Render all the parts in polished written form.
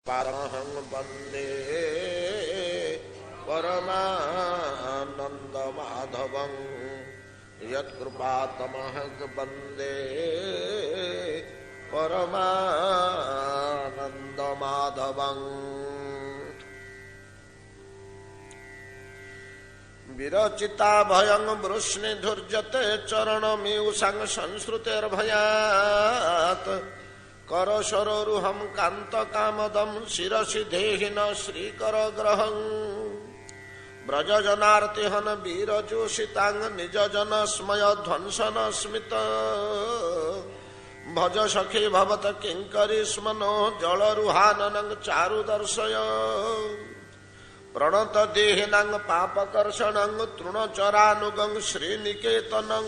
पारहं वंदे परमानंदमाधवं यत्कृपातमहं वंदे परमानंदमाधवं। विरचिता भयं वृष्णिधुर्जते चरणमीयुषं संश्रुतेर्भयात् करशरोरुहं कान्तकामदं शिरसि देहिन श्रीकर ग्रहं। व्रजजनार्तिहन वीरजोषितांग निजजन स्मय ध्वंसन स्मित। भज सखी भवत किंकरी स्मनो जलरुहाननं चारु दर्शय। प्रणत देहिनां पापकर्षणं तृणचरानुगं श्रीनिकेतनं।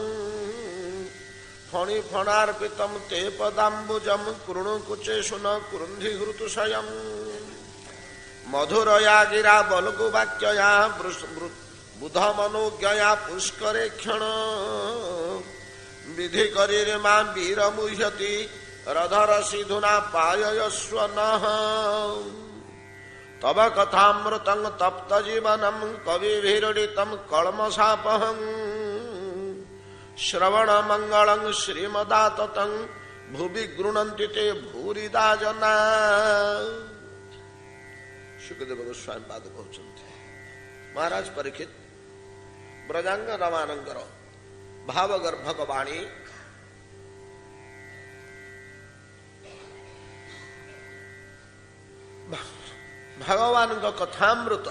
फणि फणार्पितं ते पदाम्बुजं कृणुकुचेषु न कृन्धि हृतुषयम्। मधुरया गिरा बल्गुवाक्यया बुधमनोज्ञया पुष्करे क्षण। विधि करिमा वीरमुह्यति रधर सिधुना पाययस्व नः। तव कथामृतं तप्त जीवनं कविभिरीडितं कल्मषापहम्। श्रवण मंगलं श्रीमदाततं भुवि गृह्णन्ति ते भूरिदा जना। शुकदेव गोस्वामी पाद कहते महाराज परीक्षित ब्रजांगनमानंकर भावगर्भक वाणी भगवान कथामृत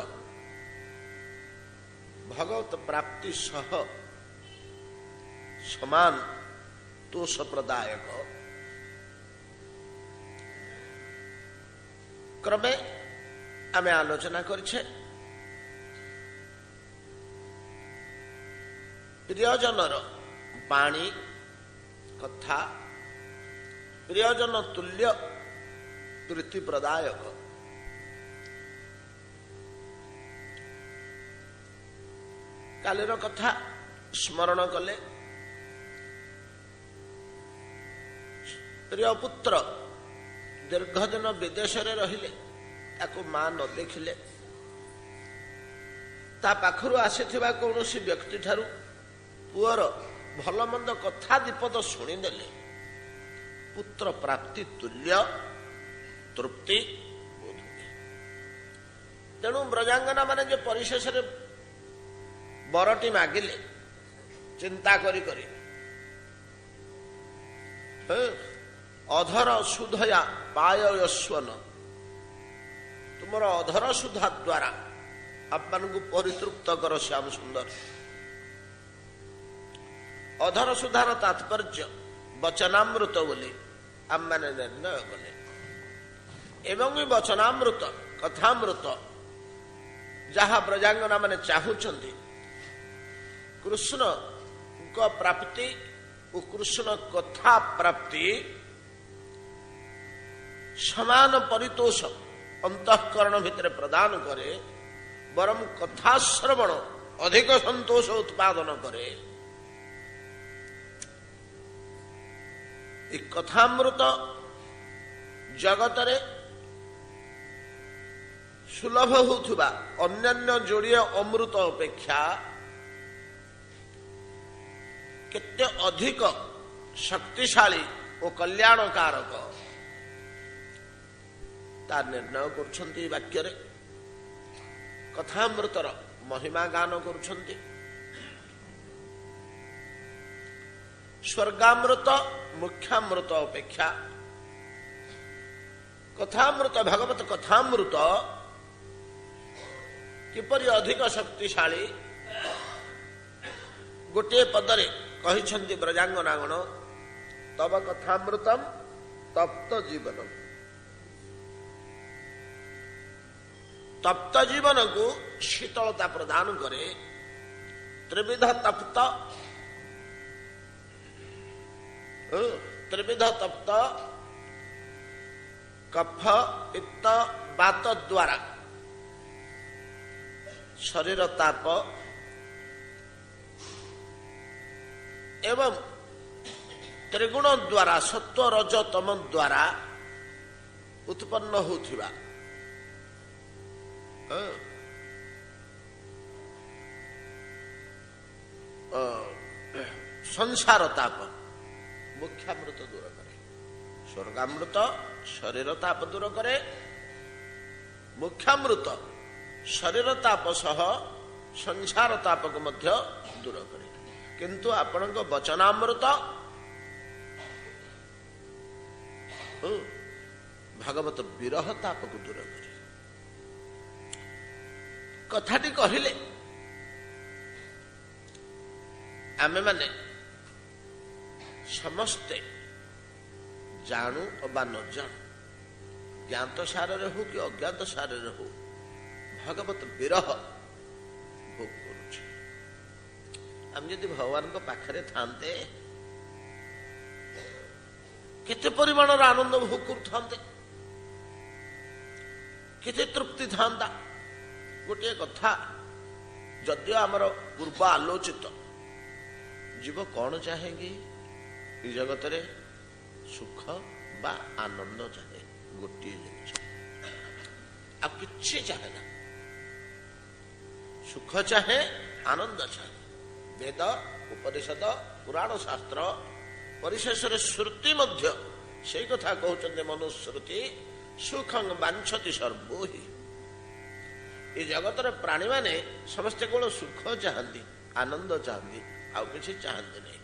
भगवत प्राप्ति सह समान तोष प्रदायक क्रमे आमे आलोचना करिछे। प्रियजनर वाणी कथा प्रियजन तुल्य प्रीति प्रदायक। कालीर कथा स्मरण कले प्रिय पुत्र दीर्घ दिन विदेश रहिले ताको मां न देखिले ता पाखरु आसीथिबा कौनसी व्यक्ति ठारू पुअर भल मंद कथा दीपद शुणीदेले पुत्र प्राप्ति तुल्य तृप्ति बोध हुए। तेणु ब्रजांगना माने जे परिशेष बरटी मागिले चिंता करी करी अधर सुधया पायस्वन तुमर अधर सुधा द्वारा आपन को परितृप्त कर श्याम सुंदर। अधर सुधार तात्पर्य वचनामृत बोली आम मैंने निर्णय कले एवं वचनामृत कथामृत जहा ब्रजांगना माने चाहूचंती कृष्ण को प्राप्ति और कृष्ण कथा प्राप्ति समान परितोष अंतःकरण भितर प्रदान करे बरम कथा श्रवण अधिक संतोष उत्पादन करे। एक कथामृत जगत रे सुलभ होथुबा अन्यान्य जोड़िए अमृत अपेक्षा केते अधिक शक्तिशाली और कल्याणकारक ता निर्णय करुछंती वाक्य रे। कथामृतर महिमा गान करुछंती। स्वर्गामृत मुख्यामृत अपेक्षा कथामृत भगवत कथामृत किपरि अधिक शक्तिशाली गोटे पदरे कहिछंती ब्रजांगनागण तब कथामृतम तप्त जीवनम। तप्त जीवन को शीतलता प्रदान करे। त्रिविध तप्त कफ पित्त वात द्वारा शरीर ताप एवं त्रिगुण द्वारा सत्व रज तम द्वारा उत्पन्न होथिबा ସଂସାର ତାପ ମୁଖ୍ୟାମୃତ ଦୂର କରେ। ସ୍ୱର୍ଗାମୃତ ଶରୀର ତାପ ଦୂର କରେ। ମୁଖ୍ୟାମୃତ ଶରୀର ତାପ ସହ ସଂସାର ତାପକୁ ମଧ୍ୟ ଦୂର କରେ। କିନ୍ତୁ ଆପଣଙ୍କ ବଚନାମୃତ ଭାଗବତ ବିରହ ତାପକୁ ଦୂର କରେ। କଥାଟି କହିଲେ ଆମେମାନେ ସମସ୍ତେ ଜାଣୁ ଅବା ନ ଜାଣୁ, ଜ୍ଞାତ ସାରରେ ହଉ କି ଅଜ୍ଞାତ ସାରରେ ହଉ, ଭାଗବତ ବିରହ ଭୋଗ କରୁଛେ। ଆମେ ଯଦି ଭଗବାନଙ୍କ ପାଖରେ ଥାନ୍ତେ କେତେ ପରିମାଣର ଆନନ୍ଦ ଭୋଗ କରୁଥାନ୍ତେ, କେତେ ତୃପ୍ତି ଥାନ୍ତା। ଗୋଟିଏ କଥା, ଯଦିଓ ଆମର ପୂର୍ବ ଆଲୋଚିତ, ଜୀବ କଣ ଚାହେଁକି ଏ ଜଗତରେ? ସୁଖ ବା ଆନନ୍ଦ ଚାହେଁ। ଗୋଟିଏ ଜିନିଷ, ଆଉ କିଛି ଚାହେଁ ନା। ସୁଖ ଚାହେଁ, ଆନନ୍ଦ ଚାହେଁ। ବେଦ, ଉପନିଷଦ, ପୁରାଣ ଶାସ୍ତ୍ର, ପରିଶେଷରେ ଶ୍ରୁତି ମଧ୍ୟ ସେଇ କଥା କହୁଛନ୍ତି। ମନୁଶ୍ରୁତି ସୁଖଂ ବାଞ୍ଛତି ସର୍ବୋହି। ଏ ଜଗତର ପ୍ରାଣୀମାନେ ସମସ୍ତେ କେବଳ ସୁଖ ଚାହାନ୍ତି, ଆନନ୍ଦ ଚାହାନ୍ତି, ଆଉ କିଛି ଚାହାନ୍ତି ନାହିଁ।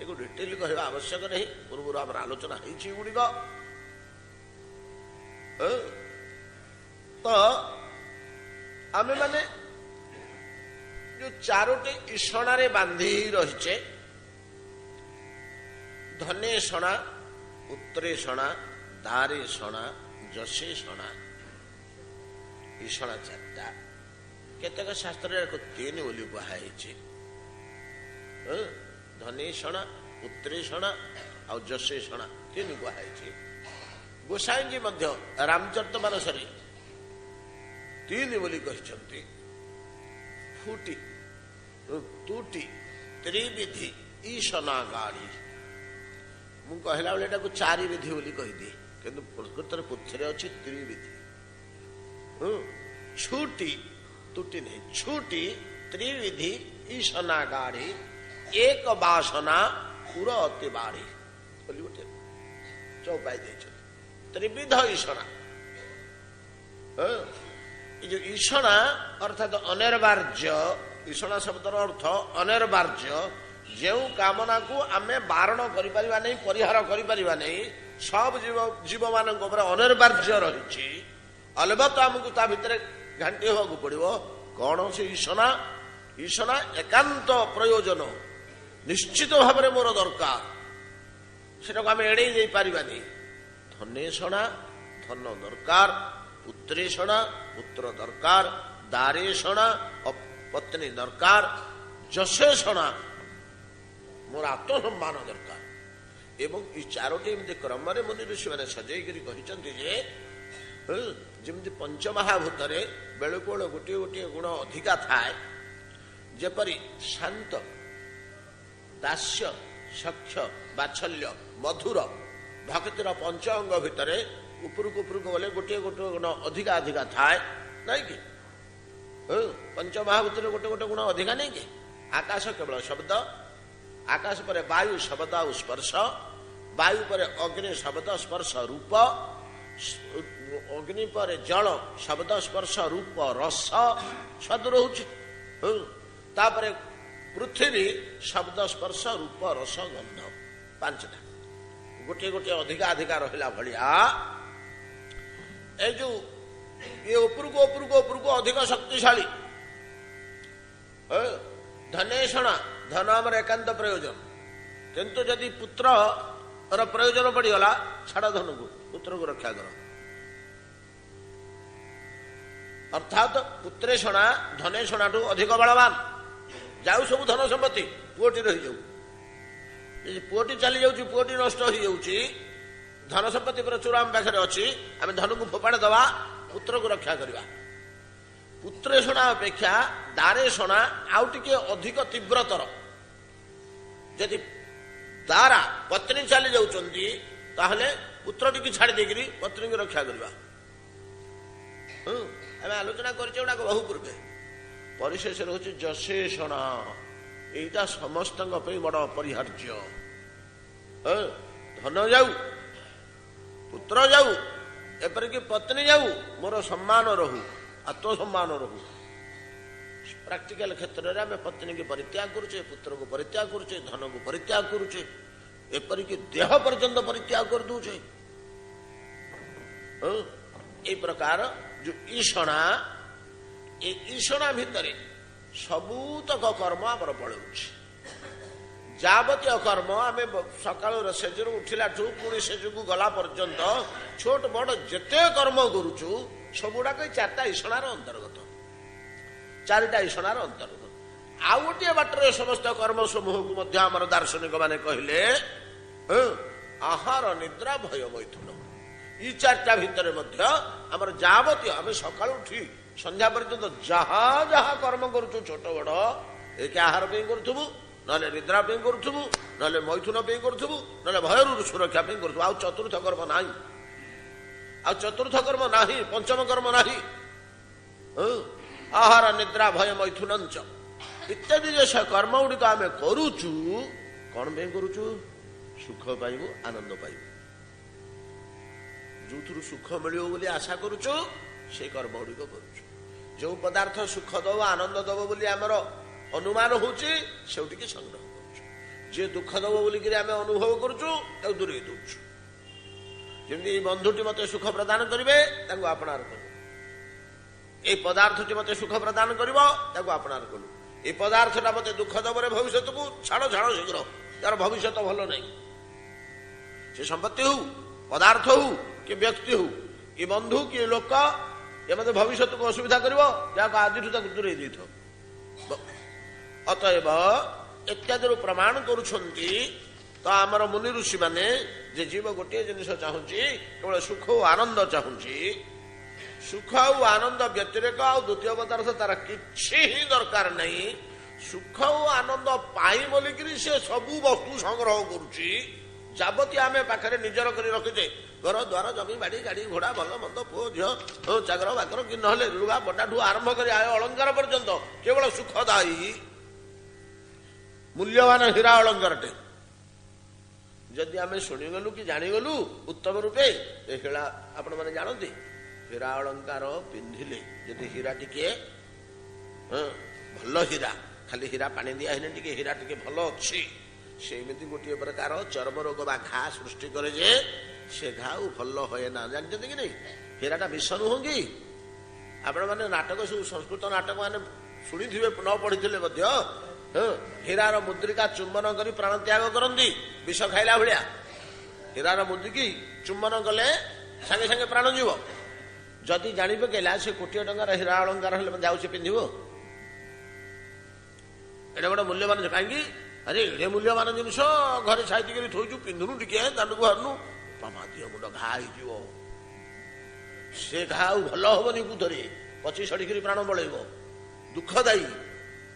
ଏକୁ ଡିଟେଲ କହିବା ଆବଶ୍ୟକ ନାହିଁ, ପୂର୍ବରୁ ଆମର ଆଲୋଚନା ହେଇଛି ଏଗୁଡିକ। ତ ଆମେମାନେ ଯୋଉ ଚାରୋଟି ଇଷଣାରେ ବାନ୍ଧି ରହିଛେ, ଧନେଷଣା, ଉତ୍ତରେଷଣା, ଦାରେଷଣା, ଯଶେଷଣା, ଇଷଣା ଚାରିଟା। କେତେକ ଶାସ୍ତ୍ରରେ ତିନି ବୋଲି କୁହାଯାଇଛି। ଧନେଷଣା, ଉତ୍ତରେଷଣା ଆଉ ଯଶେଷଣା ତିନି କୁହାଯାଇଛି। ଗୋସାଇଁଜୀ ମଧ୍ୟ ରାମଚରିତମାନସରେ ତିନି ବୋଲି କହିଛନ୍ତି। ଫୁଟି, ତୁଟି, ତ୍ରିବିଧି ଈଶନା ଗାଳି। ମୁଁ କହିଲା ବେଳେ ଏଟାକୁ ଚାରି ବିଧି ବୋଲି କହିଦିଏ, କିନ୍ତୁ ପ୍ରକୃତରେ ପୃଥ୍ୱୀରେ ଅଛି ତ୍ରିବିଧି। ଛୁଟି, ତୁଟି ନାହିଁ, ଛୁଟି, ତ୍ରିବିଧି ଈଶନା ଗାଢି, ଏକ ବାସନା ପୁର ଅତି ବାଢି ବୋଲି ଗୋଟେ ଚଉପାଇ ଦେଇଛନ୍ତି। ତ୍ରିବିଧ ଈଶଣା। ଏ ଯୋଉ ଈଶଣା ଅର୍ଥାତ ଅନିର୍ବାର୍ଯ୍ୟ, ଈଶଣା ଶବ୍ଦର ଅର୍ଥ ଅନିର୍ବାର୍ଯ୍ୟ। ଯେଉଁ କାମନାକୁ ଆମେ ବାରଣ କରିପାରିବା ନାହିଁ, ପରିହାର କରିପାରିବା ନାହିଁ, ସବୁ ଜୀବମାନଙ୍କ ଉପରେ ଅନିର୍ବାର୍ଯ୍ୟ ରହିଛି, ଅଲବତ ଆମକୁ ତା ଭିତରେ ଘାଣ୍ଟି ହେବାକୁ ପଡିବ। କଣ ସେ ଈଶଣା? ଈଶଣା ଏକାନ୍ତ ପ୍ରୟୋଜନ, ନିଶ୍ଚିତ ଭାବରେ ମୋର ଦରକାର, ସେଟାକୁ ଆମେ ଏଡେଇ ଦେଇ ପାରିବାନି। ଧନେଷଣା, ଧନ ଦରକାର। ଉତ୍ତରେଷଣା, ପୁତ୍ର ଦରକାର। ଦାରେଷଣା, ପତ୍ନୀ ଦରକାର। ଯଶେଷଣା, ମୋର ଆତ୍ମସମ୍ମାନ ଦରକାର। ଏବଂ ଏ ଚାରୋଟି ଏମିତି କ୍ରମରେ ମୁନି ଋଷିମାନେ ସଜେଇକରି କହିଛନ୍ତି ଯେ, ଯେମିତି ପଞ୍ଚମହାଭୂତରେ ବେଳକୁ ବେଳ ଗୋଟିଏ ଗୋଟିଏ ଗୁଣ ଅଧିକା ଥାଏ, ଯେପରି ଶାନ୍ତ, ଦାସ୍ୟ, ସଖ୍ୟ, ବାତ୍ସଲ୍ୟ, ମଧୁର, ଭକ୍ତିର ପଞ୍ଚ ଅଙ୍ଗ ଭିତରେ ଉପରକୁ ଉପରକୁ ଗଲେ ଗୋଟିଏ ଗୋଟିଏ ଗୁଣ ଅଧିକା ଅଧିକା ଥାଏ, ନାଇଁ କି? ପଞ୍ଚମହାଭୂତରେ ଗୋଟେ ଗୋଟେ ଗୁଣ ଅଧିକା ନାଇଁ କି? ଆକାଶ କେବଳ ଶବ୍ଦ, ଆକାଶ ପରେ ବାୟୁ ଶବ୍ଦ ଆଉ ସ୍ପର୍ଶ, ବାୟୁ ପରେ ଅଗ୍ନି ଶବ୍ଦ ସ୍ପର୍ଶ ରୂପ, ଅଗ୍ନି ପରେ ଜଳ ଶବ୍ଦ ସ୍ପର୍ଶ ରୂପ ରସ ସ୍ୱାଦ ରହୁଛି। ତାପରେ ପୃଥିବୀ ଶବ୍ଦ ସ୍ପର୍ଶ ରୂପ ରସ ଗନ୍ଧ, ପାଞ୍ଚଟା ଗୋଟିଏ ଗୋଟିଏ ଅଧିକା ଅଧିକା ରହିଲା ଭଳିଆ ଏ ଯୋଉ ଇଏ ଉପରକୁ ଉପରକୁ ଉପରକୁ ଅଧିକ ଶକ୍ତିଶାଳୀ। ଧନେଷଣା, ଧନ ଆମର ଏକାନ୍ତ ପ୍ରୟୋଜନ, କିନ୍ତୁ ଯଦି ପୁତ୍ରର ପ୍ରୟୋଜନ ପଡିଗଲା, ଛାଡ ଧନକୁ, ପୁତ୍ରକୁ ରକ୍ଷା କର। ଅର୍ଥାତ ପୁତ୍ରେଷଣା ଧନେଷଣାଠୁ ଅଧିକ ବଳବାନ। ଯାଉ ସବୁ ଧନ ସମ୍ପତ୍ତି, ପୁଅଟି ରହିଯାଉ। ଯଦି ପୁଅଟି ଚାଲି ଯାଉଛି, ପୁଅଟି ନଷ୍ଟ ହେଇଯାଉଛି, ଧନ ସମ୍ପତ୍ତି ପ୍ରଚୁର ଆମ ପାଖରେ ଅଛି, ଆମେ ଧନକୁ ଫୋପାଡ଼ି ଦେବା, ପୁତ୍ରକୁ ରକ୍ଷା କରିବା। ପୁତ୍ରେଷଣା ଅପେକ୍ଷା ଦାରେଷଣା ଆଉ ଟିକେ ଅଧିକ ତୀବ୍ରତର। ଯଦି ଦାରା ପତ୍ନୀ ଚାଲି ଯାଉଛନ୍ତି, ତାହେଲେ ପୁତ୍ରଟିକୁ ଛାଡ଼ି ଦେଇକରି ପତ୍ନୀକୁ ରକ୍ଷା କରିବା। ଆମେ ଆଲୋଚନା କରିଛେ ଗୁଡାକ ବହୁ ପୂର୍ବେ। ପରିଶେଷରେ ହଉଛି ଯଶେଷଣ। ଏଇଟା ସମସ୍ତଙ୍କ ପାଇଁ ବଡ ଅପରିହାର୍ଯ୍ୟ। ଧନ ଯାଉ, ପୁତ୍ର ଯାଉ, ଏପରିକି ପତ୍ନୀ ଯାଉ, ମୋର ସମ୍ମାନ ରହୁ, ଆତ୍ମସମ୍ମାନ ରହୁ। ପ୍ରାକ୍ଟିକାଲ କ୍ଷେତ୍ରରେ ଆମେ ପତ୍ନୀକି ପରିତ୍ୟାଗ କରୁଛେ, ପୁତ୍ରକୁ ପରିତ୍ୟାଗ କରୁଛେ, ଧନକୁ ପରିତ୍ୟାଗ କରୁଛେ, ଏପରିକି ଦେହ ପର୍ଯ୍ୟନ୍ତ ପରିତ୍ୟାଗ କରିଦଉଛେ। এই ପ୍ରକାର ଯୋଉ ଈଷଣା, ଏ ଈଷଣା ଭିତରେ ସବୁତକ କର୍ମ ଆମର ପଳଉଛି। ଯାବତୀୟ କର୍ମ ଆମେ ସକାଳୁ ସେଜରୁ ଉଠିଲାଠୁ ପୁଣି ସେଜକୁ ଗଲା ପର୍ଯ୍ୟନ୍ତ ଛୋଟ ବଡ ଯେତେ କର୍ମ କରୁଛୁ ସବୁଗୁଡାକ ଏଇ ଚାରିଟା ଈଷଣାର ଅନ୍ତର୍ଗତ, ଚାରିଟା ଈଷଣାର ଅନ୍ତର୍ଗତ। ଆଉ ଗୋଟିଏ ବାଟରେ ସମସ୍ତ କର୍ମ ସମୂହକୁ ମଧ୍ୟ ଆମର ଦାର୍ଶନିକ ମାନେ କହିଲେ ଆହାର, ନିଦ୍ରା, ଭୟ, ମୈଥୁନ। এই ଚାରିଟା ଭିତରେ ମଧ୍ୟ ଆମର ଯାବତୀୟ ଆମେ ସକାଳୁ ଉଠି ସନ୍ଧ୍ୟା ପର୍ଯ୍ୟନ୍ତ ଯାହା ଯାହା କର୍ମ କରୁଛୁ ଛୋଟ ବଡ, ଏକେ ଆହାର ପାଇଁ କରୁଥିବୁ, ନହେଲେ ନିଦ୍ରା ପାଇଁ କରୁଥିବୁ, ନହେଲେ ମୈଥୁନ ପାଇଁ କରୁଥିବୁ, ନହେଲେ ଭୟରୁ ସୁରକ୍ଷା ପାଇଁ କରୁଥିବୁ। ଆଉ ଚତୁର୍ଥ କର୍ମ ନାହିଁ, ଆଉ ଚତୁର୍ଥ କର୍ମ ନାହିଁ, ପଞ୍ଚମ କର୍ମ ନାହିଁ। ଆହାର, ନିଦ୍ରା, ଭୟ, ମୈଥୁନଞ୍ଚ ଇତ୍ୟାଦି ଯେ କର୍ମ ଗୁଡିକ ଆମେ କରୁଛୁ, କଣ ପାଇଁ କରୁଛୁ? ସୁଖ ପାଇବୁ, ଆନନ୍ଦ ପାଇବୁ। ଯୋଉଥିରୁ ସୁଖ ମିଳିବ ବୋଲି ଆଶା କରୁଛୁ ସେଇ କର୍ମ ଗୁଡିକ କରୁଛୁ। ଯୋଉ ପଦାର୍ଥ ସୁଖ ଦବ, ଆନନ୍ଦ ଦବ ବୋଲି ଆମର ଅନୁମାନ ହଉଛି ସେଉଠିକି ସଂଗ୍ରହ କରୁଛୁ। ଯିଏ ଦୁଃଖ ଦବ ବୋଲିକିରି ଆମେ ଅନୁଭବ କରୁଛୁ ତାକୁ ଦୂରେଇ ଦଉଛୁ। ଯେମିତି ଏଇ ବନ୍ଧୁଟି ମତେ ସୁଖ ପ୍ରଦାନ କରିବେ ତାଙ୍କୁ ଆପଣାର କଲୁ, ଏଇ ପଦାର୍ଥଟି ମତେ ସୁଖ ପ୍ରଦାନ କରିବ ତାକୁ ଆପଣାର କଲୁ। ଏଇ ପଦାର୍ଥଟା ମତେ ଦୁଃଖ ଦବରେ ଭବିଷ୍ୟତକୁ ଛାଡ଼ ଶୀଘ୍ର, ତାର ଭବିଷ୍ୟତ ଭଲ ନାହିଁ। ସେ ସମ୍ପତ୍ତି ହଉ, ପଦାର୍ଥ ହଉ, କି ବ୍ୟକ୍ତି ହଉ, କି ବନ୍ଧୁ, କି ଲୋକ, ଏ ମତେ ଭବିଷ୍ୟତକୁ ଅସୁବିଧା କରିବ, ଯାହାକୁ ଆଜିଠୁ ତାକୁ ଦୂରେଇ ଦେଇଥାଉ। ଅତଏବ ଇତ୍ୟାଦିରୁ ପ୍ରମାଣ କରୁଛନ୍ତି ତ ଆମର ମୁନି ଋଷି ମାନେ ଯେ ଜୀବ ଗୋଟିଏ ଜିନିଷ ଚାହୁଁଛି, କେବଳ ସୁଖ ଓ ଆନନ୍ଦ ଚାହୁଁଛି। ସୁଖ ଆଉ ଆନନ୍ଦ ବ୍ୟତିରେକ ଆଉ ଦ୍ୱିତୀୟ ପଦାର୍ଥ ତାର କିଛି ହିଁ ଦରକାର ନାହିଁ। ସୁଖ ଓ ଆନନ୍ଦ ପାଇଁ ବୋଲିକିରି ସେ ସବୁ ବସ୍ତୁ ସଂଗ୍ରହ କରୁଛି। ଯାବତୀୟ ଆମେ ପାଖରେ ନିଜର କରି ରଖିଛେ, ଘର ଦ୍ୱାର, ଜମି ବାଡି, ଗାଡି ଘୋଡା, ଭଲ ମନ୍ଦ, ପୁଅ ଝିଅ, ଚାକର ବାକର, କି ନହେଲେ ଲୁଗା ପଟାଠୁ ଆରମ୍ଭ କରି ଆୟ ଅଳଙ୍କାର ପର୍ଯ୍ୟନ୍ତ କେବଳ ସୁଖଦାୟୀ ମୂଲ୍ୟବାନ ହୀରା ଅଳଙ୍କାରଟେ ଯଦି ଆମେ ଶୁଣିଗଲୁ କି ଜାଣିଗଲୁ ଉତ୍ତମ ରୂପେ, ଏ ହୀରା ଆପଣ ମାନେ ଜାଣନ୍ତି, ହୀରା ଅଳଙ୍କାର ପିନ୍ଧିଲେ ଯଦି ହୀରା ଟିକେ ଭଲ ହୀରା, ଖାଲି ହୀରା ପାଣି ଦିଆ ହେଇନି, ଟିକେ ହୀରା ଟିକେ ଭଲ ଅଛି, ସେମିତି ଗୋଟିଏ ପ୍ରକାର ଚର୍ମ ରୋଗ ବା ଘା ସୃଷ୍ଟି କରେ ଯେ ସେ ଘା ଭଲ ହୁଏ ନା। ଜାଣିଛନ୍ତି କି ନାଇଁ? ହୀରାଟା ବିଷ ନୁହଁ କି? ଆପଣ ମାନେ ନାଟକ ସବୁ ସଂସ୍କୃତ ନାଟକ ମାନେ ଶୁଣିଥିବେ, ନ ପଢିଥିଲେ ମଧ୍ୟ ହୀରାର ମୁଦ୍ରିକା ଚୁମ୍ବନ କରି ପ୍ରାଣ ତ୍ୟାଗ କରନ୍ତି ବିଷ ଖାଇଲା ଭଳିଆ। ହୀରାର ମୁଦ୍ରିକି ଚୁମ୍ବନ କଲେ ସାଙ୍ଗେ ସାଙ୍ଗେ ପ୍ରାଣ ଯିବ। ଯଦି ଜାଣି ପକେଇଲା ସେ କୋଟିଏ ଟଙ୍କାର ହୀରା ଅଳଙ୍କାର ହେଲେ ଯାଉଛି ପିନ୍ଧିବ? ଏଇଟା ଗୋଟେ ମୂଲ୍ୟବାନ, କାହିଁକି? ଆରେ ଏଡେ ମୂଲ୍ୟବାନ ଜିନିଷ ଘରେ ସାଇତିକରି ଥୋଇଛୁ, ପିନ୍ଧୁନୁ ଟିକେ, ଦାଣ୍ଡକୁ ବାହାରୁନୁ, ଦେହ ମୁଣ୍ଡ ଘା ହେଇଯିବ। ସେ ଘା ଆଉ ଭଲ ହବନି, ବୁଧରେ ପଚି ସଢିକିରି ପ୍ରାଣ ବଳେଇବ, ଦୁଃଖଦାୟୀ।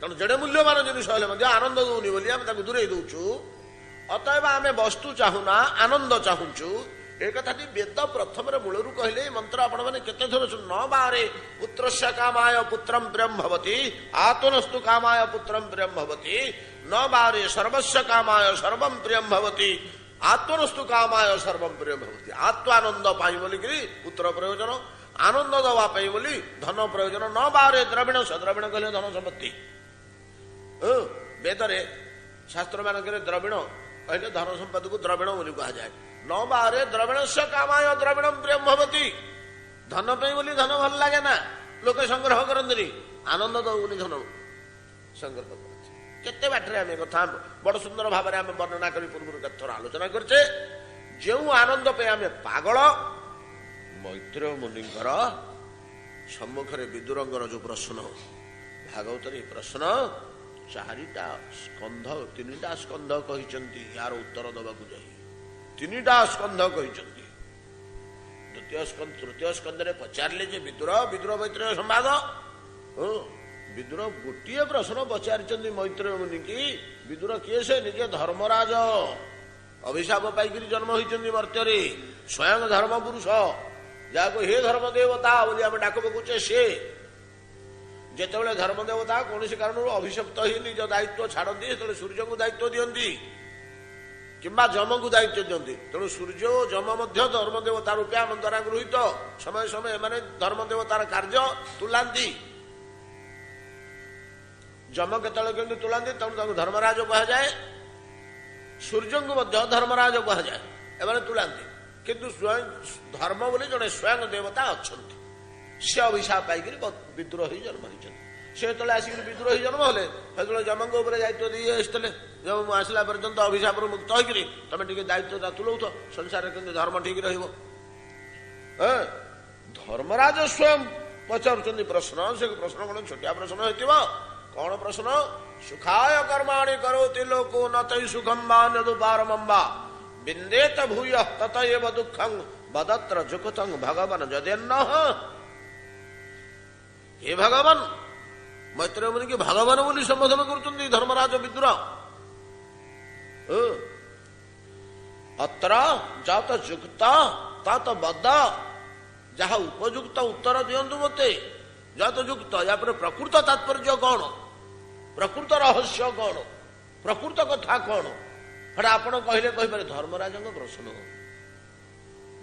ତେଣୁ ଯେଡେ ମୂଲ୍ୟବାନ ଜିନିଷ ହେଲେ ମଧ୍ୟ ଆନନ୍ଦ ଦଉନି ବୋଲି ଆମେ ତାକୁ ଦୂରେଇ ଦଉଛୁ। ଅତଏବ ଆମେ ବସ୍ତୁ ଚାହୁଁନା, ଆନନ୍ଦ ଚାହୁଁଛୁ। ଏ କଥାଟି ବେଦ ପ୍ରଥମରେ ମୂଳରୁ କହିଲେ। ଏ ମନ୍ତ୍ର ଆପଣ ମାନେ କେତେ ଥର ନ ବାହାରେ ପୁତ୍ରସ୍ୟ କାମାୟ ପୁତ୍ରಂ ପ୍ରିୟଂ ଭବତି, ଆତ୍ମନସ୍ତୁ କାମାୟ ପୁତ୍ରಂ ପ୍ରିୟଂ ଭବତି, ନ ବାହାରେ ସର୍ବସ୍ୟ କାମାୟ ସର୍ବଂ ପ୍ରିୟଂ ଭବତି, ଆତ୍ମନସ୍ତୁ କାମାୟ ସର୍ବଂ ପ୍ରିୟଂ ଭବତି। ଆତ୍ମାନନ୍ଦ ପାଇଁ ବୋଲିକିରି ପୁତ୍ର ପ୍ରୟୋଜନ, ଆନନ୍ଦ ଦେବା ପାଇଁ ବୋଲି ଧନ ପ୍ରୟୋଜନ। ନ ବାହାରେ ଦ୍ରବିଣ, ଦ୍ରବିଣ କହିଲେ ଧନ ସମ୍ପତ୍ତି। ବେଦରେ ଶାସ୍ତ୍ର ମାନଙ୍କରେ ଦ୍ରବିଣ କହିଲେ ଧନ ସମ୍ପତ୍ତିକୁ ଦ୍ରବିଣ ବୋଲି କୁହାଯାଏ। ନ ବାହାରେ ଦ୍ରବିଣସ୍ୟ କାମାୟ ଦ୍ରବିଣଂ ପ୍ରିୟଂ ଭବତି। ଧନ ପାଇଁ ବୋଲି ଧନ ଭଲ ଲାଗେ ନା, ଲୋକେ ସଂଗ୍ରହ କରନ୍ତିନି। ଆନନ୍ଦ ଦଉ ବୋଲି ଧନ ସଂଗ୍ରହ କରନ୍ତି। କେତେ ବାଟରେ ଆମେ କଥା ବଡ ସୁନ୍ଦର ଭାବରେ ଆମେ ବର୍ଣ୍ଣନା କରି ପୂର୍ବରୁ କେତେଥର ଆଲୋଚନା କରିଛେ। ଯେଉଁ ଆନନ୍ଦ ପାଇଁ ଆମେ ପାଗଳ, ମୈତ୍ରେୟ ମୁନିଙ୍କର ସମ୍ମୁଖରେ ବିଦୁରଙ୍କର ଯୋଉ ପ୍ରଶ୍ନ, ଭାଗବତରେ ଏ ପ୍ରଶ୍ନ ଚାରିଟା ସ୍କନ୍ଧ, ତିନିଟା ସ୍କନ୍ଧ କହିଛନ୍ତି ୟାର ଉତ୍ତର ଦେବାକୁ ଯାଇ। ତିନିଟା ସ୍କନ୍ଧ କହିଛନ୍ତି। ତୃତୀୟ ସ୍କନ୍ଧରେ ପଚାରିଲେ ଯେ ବିଦୁର ମୈତ୍ରେୟ ସମ୍ବାଦ। ବିଦୁର ଗୋଟିଏ ପ୍ରଶ୍ନ ପଚାରିଛନ୍ତି ମୈତ୍ରେୟ ମୁନି କି। ବିଦୁର କିଏ? ସେ ନିଜେ ଧର୍ମରାଜ, ଅଭିଶାପ ପାଇକିରି ଜନ୍ମ ହୋଇଛନ୍ତି ମର୍ତ୍ତ୍ୟରେ, ସ୍ୱୟଂ ଧର୍ମ ପୁରୁଷ। ଯାହାକୁ ହେ ଧର୍ମ ଦେବତା ବୋଲି ଆମେ ଡାକ ପକାଉଛେ, ସେ ଯେତେବେଳେ ଧର୍ମ ଦେବତା କୌଣସି କାରଣରୁ ଅଭିଶପ୍ତ ହେଇ ନିଜ ଦାୟିତ୍ୱ ଛାଡ଼ନ୍ତି, ସେତେବେଳେ ସୂର୍ଯ୍ୟଙ୍କୁ ଦାୟିତ୍ୱ ଦିଅନ୍ତି କିମ୍ବା ଯମକୁ ଦାୟିତ୍ୱ ଦିଅନ୍ତି। ତେଣୁ ସୂର୍ଯ୍ୟ ଓ ଯମ ମଧ୍ୟ ଧର୍ମ ଦେବତା ରୂପେ ଆମ ଦ୍ୱାରା ଗୃହୀତ। ସମୟ ସମୟ ଏମାନେ ଧର୍ମ ଦେବତାର କାର୍ଯ୍ୟ ତୁଲାନ୍ତି। ଯମ କେତେବେଳେ କେମିତି ତୁଲାନ୍ତି, ତେଣୁ ତାଙ୍କୁ ଧର୍ମରାଜ କୁହାଯାଏ। ସୂର୍ଯ୍ୟଙ୍କୁ ମଧ୍ୟ ଧର୍ମରାଜ କୁହାଯାଏ। ଏମାନେ ତୁଲାନ୍ତି, କିନ୍ତୁ ଧର୍ମ ବୋଲି ଜଣେ ସ୍ୱୟଂ ଦେବତା ଅଛନ୍ତି। ସେ ଅଭିଶାପ ପାଇକରି ବିଦ୍ରୋହୀ ଜନ୍ମ ହେଇଛନ୍ତି। ସେ ଯେତେବେଳେ ଆସିକି ବିଦ୍ରୋହୀ ଜନ୍ମ ହେଲେ, ସେତେବେଳେ ଯମଙ୍କ ଉପରେ ଦାୟିତ୍ୱ ଦେଇ ଆସିଥିଲେ। ଯମ ମୁଁ ଆସିଲା ପର୍ଯ୍ୟନ୍ତ ଅଭିଶାପରୁ ମୁକ୍ତ ହେଇକିରି ତମେ ଟିକେ ଦାୟିତ୍ୱଟା ତୁଲଉଥ, ସଂସାରରେ କିନ୍ତୁ ଧର୍ମ ଠିକ ରହିବ। ଧର୍ମରାଜ ସ୍ୱୟଂ ପଚାରୁଛନ୍ତି ପ୍ରଶ୍ନ। ସେ ପ୍ରଶ୍ନ କଣ ଛୋଟିଆ ପ୍ରଶ୍ନ ହେଇଥିବ? କଣ ପ୍ରଶ୍ନ? ସୁଖାୟ କର୍ମାଣି କରୋତି ଲୋକ ନତୈ ସୁଖಂ ବା ନଦୁପାରମଂ ବା ବିନ୍ଦେତ ଭୂୟ ତତ ଏବ ଦୁଃଖଂ ବଦତ୍ର ଯୁକ୍ତଂ ଭଗବାନ ଯଦେନ୍ନଃ। ହେ ଭଗବାନ, ମୈତ୍ରେୟ ମୁନିକି ଭଗବାନ ବୋଲି ସମ୍ବୋଧନ କରୁଛନ୍ତି ଧର୍ମରାଜ ବିଦୁର। ଅତ୍ର ଯତ ଯୁକ୍ତ ତତ ବଦ, ଯାହା ଉପଯୁକ୍ତ ଉତ୍ତର ଦିଅନ୍ତୁ ମୋତେ। ଯତ ଯୁକ୍ତ, ୟାପରେ ପ୍ରକୃତ ତାତ୍ପର୍ଯ୍ୟ କଣ, ପ୍ରକୃତ ରହସ୍ୟ କଣ, ପ୍ରକୃତ କଥା କଣ, ସେଟା ଆପଣ କହିଲେ କହିପାରେ। ଧର୍ମରାଜଙ୍କ ପ୍ରଶ୍ନ,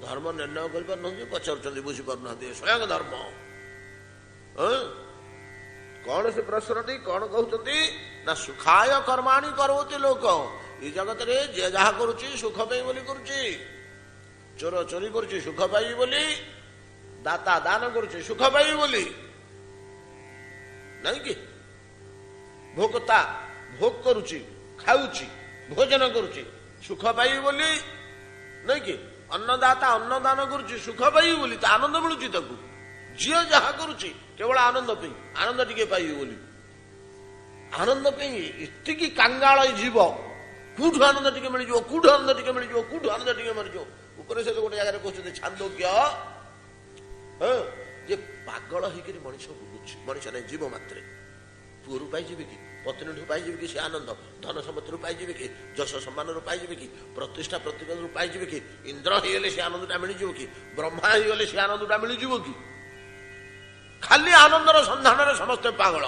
ଧର୍ମ ନିର୍ଣ୍ଣୟ କରିପାରୁନାହାନ୍ତି, ପଚାରୁଛନ୍ତି, ବୁଝିପାରୁନାହାନ୍ତି। ସ୍ୱୟଂ ଧର୍ମ କଣ ସେ ପ୍ରଶ୍ନଟି କଣ କହୁଛନ୍ତି ନା, ସୁଖାୟ କର୍ମାଣି କରୋତି ଲୋକ। ଏ ଜଗତରେ ଯେ ଯାହା କରୁଛି ସୁଖ ପାଇଁ ବୋଲି କରୁଛି। ଚୋର ଚୋରି କରୁଛି ସୁଖ ପାଇବି ବୋଲି, ଦାତା ଦାନ କରୁଛି ସୁଖ ପାଇବି ବୋଲି, ନାଇଁ କି? ଭୋକ୍ତା ଭୋଗ କରୁଛି, ଖାଉଛି, ଭୋଜନ କରୁଛି ସୁଖ ପାଇବି ବୋଲି, ନାଇଁ କି? ଅନ୍ନଦାତା ଅନ୍ନଦାନ କରୁଛି ସୁଖ ପାଇବି ବୋଲି, ତା ଆନନ୍ଦ ମିଳୁଛି ତାକୁ। ଯିଏ ଯାହା କରୁଛି କେବଳ ଆନନ୍ଦ ପାଇଁ, ଆନନ୍ଦ ଟିକେ ପାଇବି ବୋଲି, ଆନନ୍ଦ ପାଇଁ ଏତିକି କାଙ୍ଗାଳ ଜୀବ। କୋଉଠୁ ଆନନ୍ଦ ଟିକେ ମିଳିଯିବ, କୋଉଠୁ ଆନନ୍ଦ ଟିକେ ମିଳିଯିବ, କୋଉଠୁ ଆନନ୍ଦ ଟିକେ ମରିଯିବ। ଉପରେ ସେ ଗୋଟେ ଜାଗାରେ କହୁଛନ୍ତି ଛାନ୍ଦୋଗ୍ୟ, ଯେ ପାଗଳ ହେଇକରି ମଣିଷ ବୁଲୁଛି। ମଣିଷ ନାହିଁ, ଜୀବ ମାତ୍ରେ। ପୁଅରୁ ପାଇଯିବେ କି, ପତ୍ନୀଠୁ ପାଇଯିବେ କି ସେ ଆନନ୍ଦ, ଧନ ସମ୍ପତ୍ତିରୁ ପାଇଯିବେ କି, ଯଶ ସମ୍ମାନରୁ ପାଇଯିବେ କି, ପ୍ରତିଷ୍ଠା ପ୍ରତିପଦରୁ ପାଇଯିବେ କି, ଇନ୍ଦ୍ର ହେଇଗଲେ ସେ ଆନନ୍ଦଟା ମିଳିଯିବ କି, ବ୍ରହ୍ମା ହେଇଗଲେ ସେ ଆନନ୍ଦଟା ମିଳିଯିବ କି? ଖାଲି ଆନନ୍ଦର ସନ୍ଧାନରେ ସମସ୍ତେ ପାଗଳ।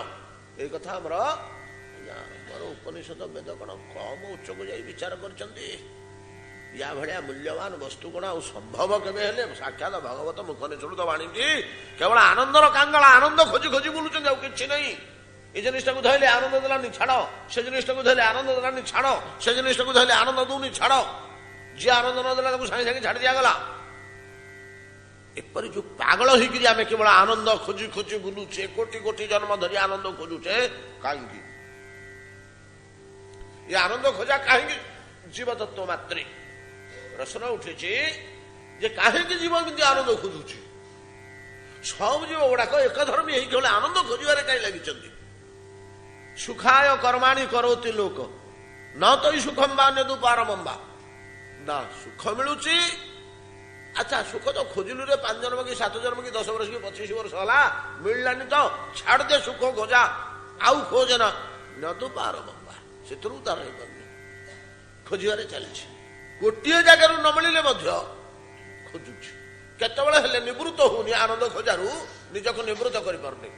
ଏଇ କଥା ଆମର ଉପନିଷଦ ବେଦ କଣ କମ ଉଚ୍ଚକୁ ଯାଇ ବିଚାର କରିଛନ୍ତି? ୟା ଭଳିଆ ମୂଲ୍ୟବାନ ବସ୍ତୁ କଣ ଆଉ ସମ୍ଭବ କେବେ ହେଲେ? ସାକ୍ଷାତ ଭଗବତ ମୁଖ ନିଃସୃତ ବାଣୀକି କେବଳ ଆନନ୍ଦର କାଙ୍ଗଳ, ଆନନ୍ଦ ଖୋଜି ଖୋଜି ବୁଲୁଛନ୍ତି, ଆଉ କିଛି ନାହିଁ। ଏ ଜିନିଷଟାକୁ ଧରିଲେ ଆନନ୍ଦ ଦେଲାନି, ଛାଡ। ସେ ଜିନିଷଟାକୁ ଧରିଲେ ଆନନ୍ଦ ଦେଲାନି, ଛାଡ। ସେ ଜିନିଷଟାକୁ ଧରିଲେ ଆନନ୍ଦ ଦଉନି, ଛାଡ। ଯିଏ ଆନନ୍ଦ ନ ଦେଲା ତାକୁ ସାଙ୍ଗେ ସାଙ୍ଗେ ଛାଡି ଦିଆଗଲା। ଏପରି ଯୋଉ ପାଗଳ ହେଇକିରି ଆମେ କେବଳ ଆନନ୍ଦ ଖୋଜି ଖୋଜି ବୁଲୁଛେ, କୋଟି କୋଟି ଜନ୍ମ ଧରି ଆନନ୍ଦ ଖୋଜୁଛେ, କାହିଁକି? ଏ ଆନନ୍ଦ ଖୋଜା କାହିଁକି? ଜୀବତତ୍ଵ ମାତ୍ରେ ପ୍ରଶ୍ନ ଉଠୁଛି ଯେ କାହିଁକି ଜୀବ ଏମିତି ଆନନ୍ଦ ଖୋଜୁଛି? ସବୁ ଜୀବ ଗୁଡାକ ଏକଧର୍ମୀ ହେଇକି ହେଲେ ଆନନ୍ଦ ଖୋଜିବାରେ କାହିଁ ଲାଗିଛନ୍ତି? ସୁଖାୟ କର୍ମାଣି କରୋତି ଲୋକ ନ ତ ସୁଖମ୍ ବା ନେଦୁପାରମଂ ବା। ନା ସୁଖ ମିଳୁଛି, ଆଚ୍ଛା ସୁଖ ତ ଖୋଜିଲୁ ରେ 5 ଜନ୍ମ କି 7 ଜନ୍ମ କି 10 ବର୍ଷ କି 25 ବର୍ଷ ହେଲା, ମିଳିଲାନି ତ ଛାଡ ଦେ ସୁଖ ଖୋଜା, ଆଉ ଖୋଜ ନା। ନେଦୁପାରମଂ ବା, ସେଥିରୁ ତାର ହେଇପାରୁନି, ଖୋଜିବାରେ ଚାଲିଛି। ଗୋଟିଏ ଜାଗାରୁ ନ ମିଳିଲେ ମଧ୍ୟ ଖୋଜୁଛି। କେତେବେଳେ ହେଲେ ନିବୃତ୍ତ ହଉନି ଆନନ୍ଦ ଖୋଜାରୁ, ନିଜକୁ ନିବୃତ୍ତ କରିପାରୁନି।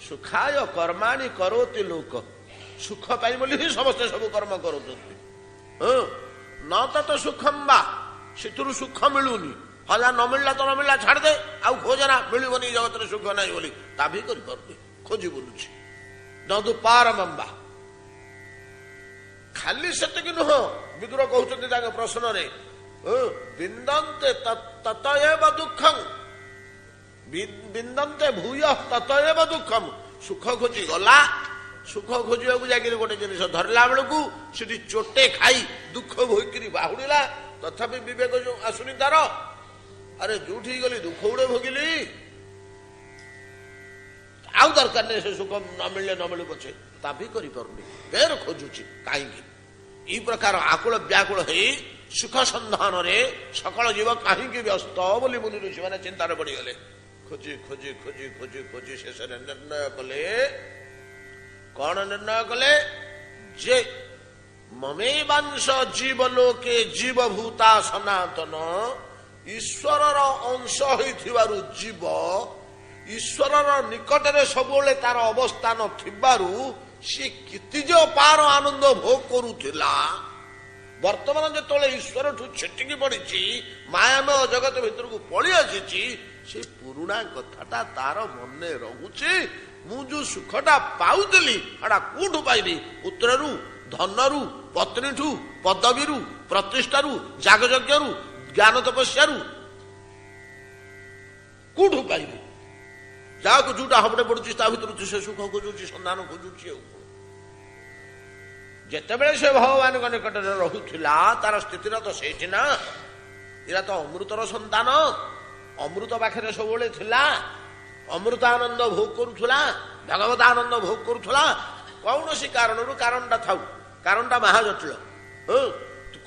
ସୁଖାୟ କର୍ମାଣି କରୋତି ଲୋକ, ସୁଖ ପାଇଁ ବୋଲି ହିଁ ସମସ୍ତେ ସବୁ କର୍ମ କରୁଛନ୍ତି। ନ ତ ସୁଖମ୍ ବା, ସେଥିରୁ ସୁଖ ମିଳୁନି। ହଲା ନ ମିଳିଲା ତ ନ ମିଳିଲା, ଛାଡିଦେ, ଆଉ ଖୋଜନା, ମିଳିବନି ଜଗତରେ ସୁଖ ନାହିଁ ବୋଲି, ତା ବି କରିପାରୁନି, ଖୋଜି ବୁଲୁଛି। ନଦୁପାରମଂ ବା, ଖାଲି ସେତିକି ନୁହଁ। ବିଦୁର କହୁଛନ୍ତି ତାଙ୍କ ପ୍ରଶ୍ନରେ, ବିନ୍ଦନ୍ତେ ତତ ଏବ ଦୁଃଖଂ, ବିନ୍ଦନ୍ତେ ଭୂୟ ତତ ଏବ ଦୁଃଖಂ। ସୁଖ ଖୋଜି ଗଲା, ସୁଖ ଖୋଜିବାକୁ ଯାଇକିରି ଗୋଟେ ଜିନିଷ ଧରିଲା ବେଳକୁ ସେଠି ଚୋଟେ ଖାଇ ଦୁଃଖ ଭୋଇକିରି ବାହୁଡିଲା, ତଥାପି ବିବେକ ଯୋଉ ଆସୁନି ତାର। ଆରେ ଯୋଉଠି ଗଲି ଦୁଃଖ ଗୁଡେ ଭୋଗିଲି, ଆଉ ଦରକାର ନାହିଁ ସେ ସୁଖ, ନ ମିଳିଲେ ନ ମିଳୁ ପଛେ, ତା ବି କରିପାରୁନି, ଫେର ଖୋଜୁଛି। କାହିଁକି? ଏଇ ପ୍ରକାର ଆକୁଳ ବ୍ୟାକୁଳ ହେଇ ସୁଖ ସନ୍ଧାନରେ ସକଳ ଜୀବ କାହିଁକି ବ୍ୟସ୍ତ ବୋଲି ମୁନି ଋଷି ମାନେ ଚିନ୍ତାରେ ପଡିଗଲେ। ଖୋଜି ଖୋଜି ଖୋଜି ଖୋଜି ଖୋଜି ଶେଷରେ ନିର୍ଣ୍ଣୟ କଲେ। କଣ ନିର୍ଣ୍ଣୟ କଲେ? ଯେ ମମେବାଂଶ ଜୀବ ଲୋକେ ଜୀବଭୂତା ସନାତନ ଈଶ୍ୱରର ଅଂଶ ହୋଇଥିବାରୁ ଜୀବ ଈଶ୍ୱରର ନିକଟରେ ସବୁବେଳେ ତାର ଅବସ୍ଥାନ ଥିବାରୁ ସେ କେତେ ଯେ ଅପାର ଆନନ୍ଦ ଭୋଗ କରୁଥିଲା, ବର୍ତ୍ତମାନ ଯେତେବେଳେ ଈଶ୍ୱରଠୁ ଛିଟିକି ପଡିଛି, ମାୟାମୟ ଜଗତ ଭିତରକୁ ପଳେଇ ଆସିଛି, ସେ ପୁରୁଣା କଥାଟା ତାର ମନେ ରହୁଛି। ମୁଁ ଯୋଉ ସୁଖଟା ପାଉଥିଲି ସେଟା କୋଉଠୁ ପାଇବି? ପୁତ୍ରରୁ, ଧନରୁ, ପତ୍ନୀଠୁ, ପଦବୀରୁ, ପ୍ରତିଷ୍ଠାରୁ, ଯାଗଯଜ୍ଞରୁ, ଜ୍ଞାନ ତପସ୍ୟାରୁ କୋଉଠୁ ପାଇବି? ଯାହାକୁ ଯୋଉଟା ହବଟେ ପଡୁଛି ତା ଭିତରୁ ସେ ସୁଖ ଖୋଜୁଛି, ସନ୍ଧାନ ଖୋଜୁଛି। ଆଉ ଯେତେବେଳେ ସେ ଭଗବାନଙ୍କ ନିକଟରେ ରହୁଥିଲା ତାର ସ୍ଥିତିର ତ ସେଇଠି ନା। ଏରା ତ ଅମୃତର ସନ୍ତାନ, ଅମୃତ ପାଖରେ ସବୁବେଳେ ଥିଲା, ଅମୃତ ଆନନ୍ଦ ଭୋଗ କରୁଥିଲା, ଭଗବତ ଆନନ୍ଦ ଭୋଗ କରୁଥିଲା। କୌଣସି କାରଣରୁ, କାରଣଟା ଥାଉ, କାରଣଟା ମହା ଜଟିଳ,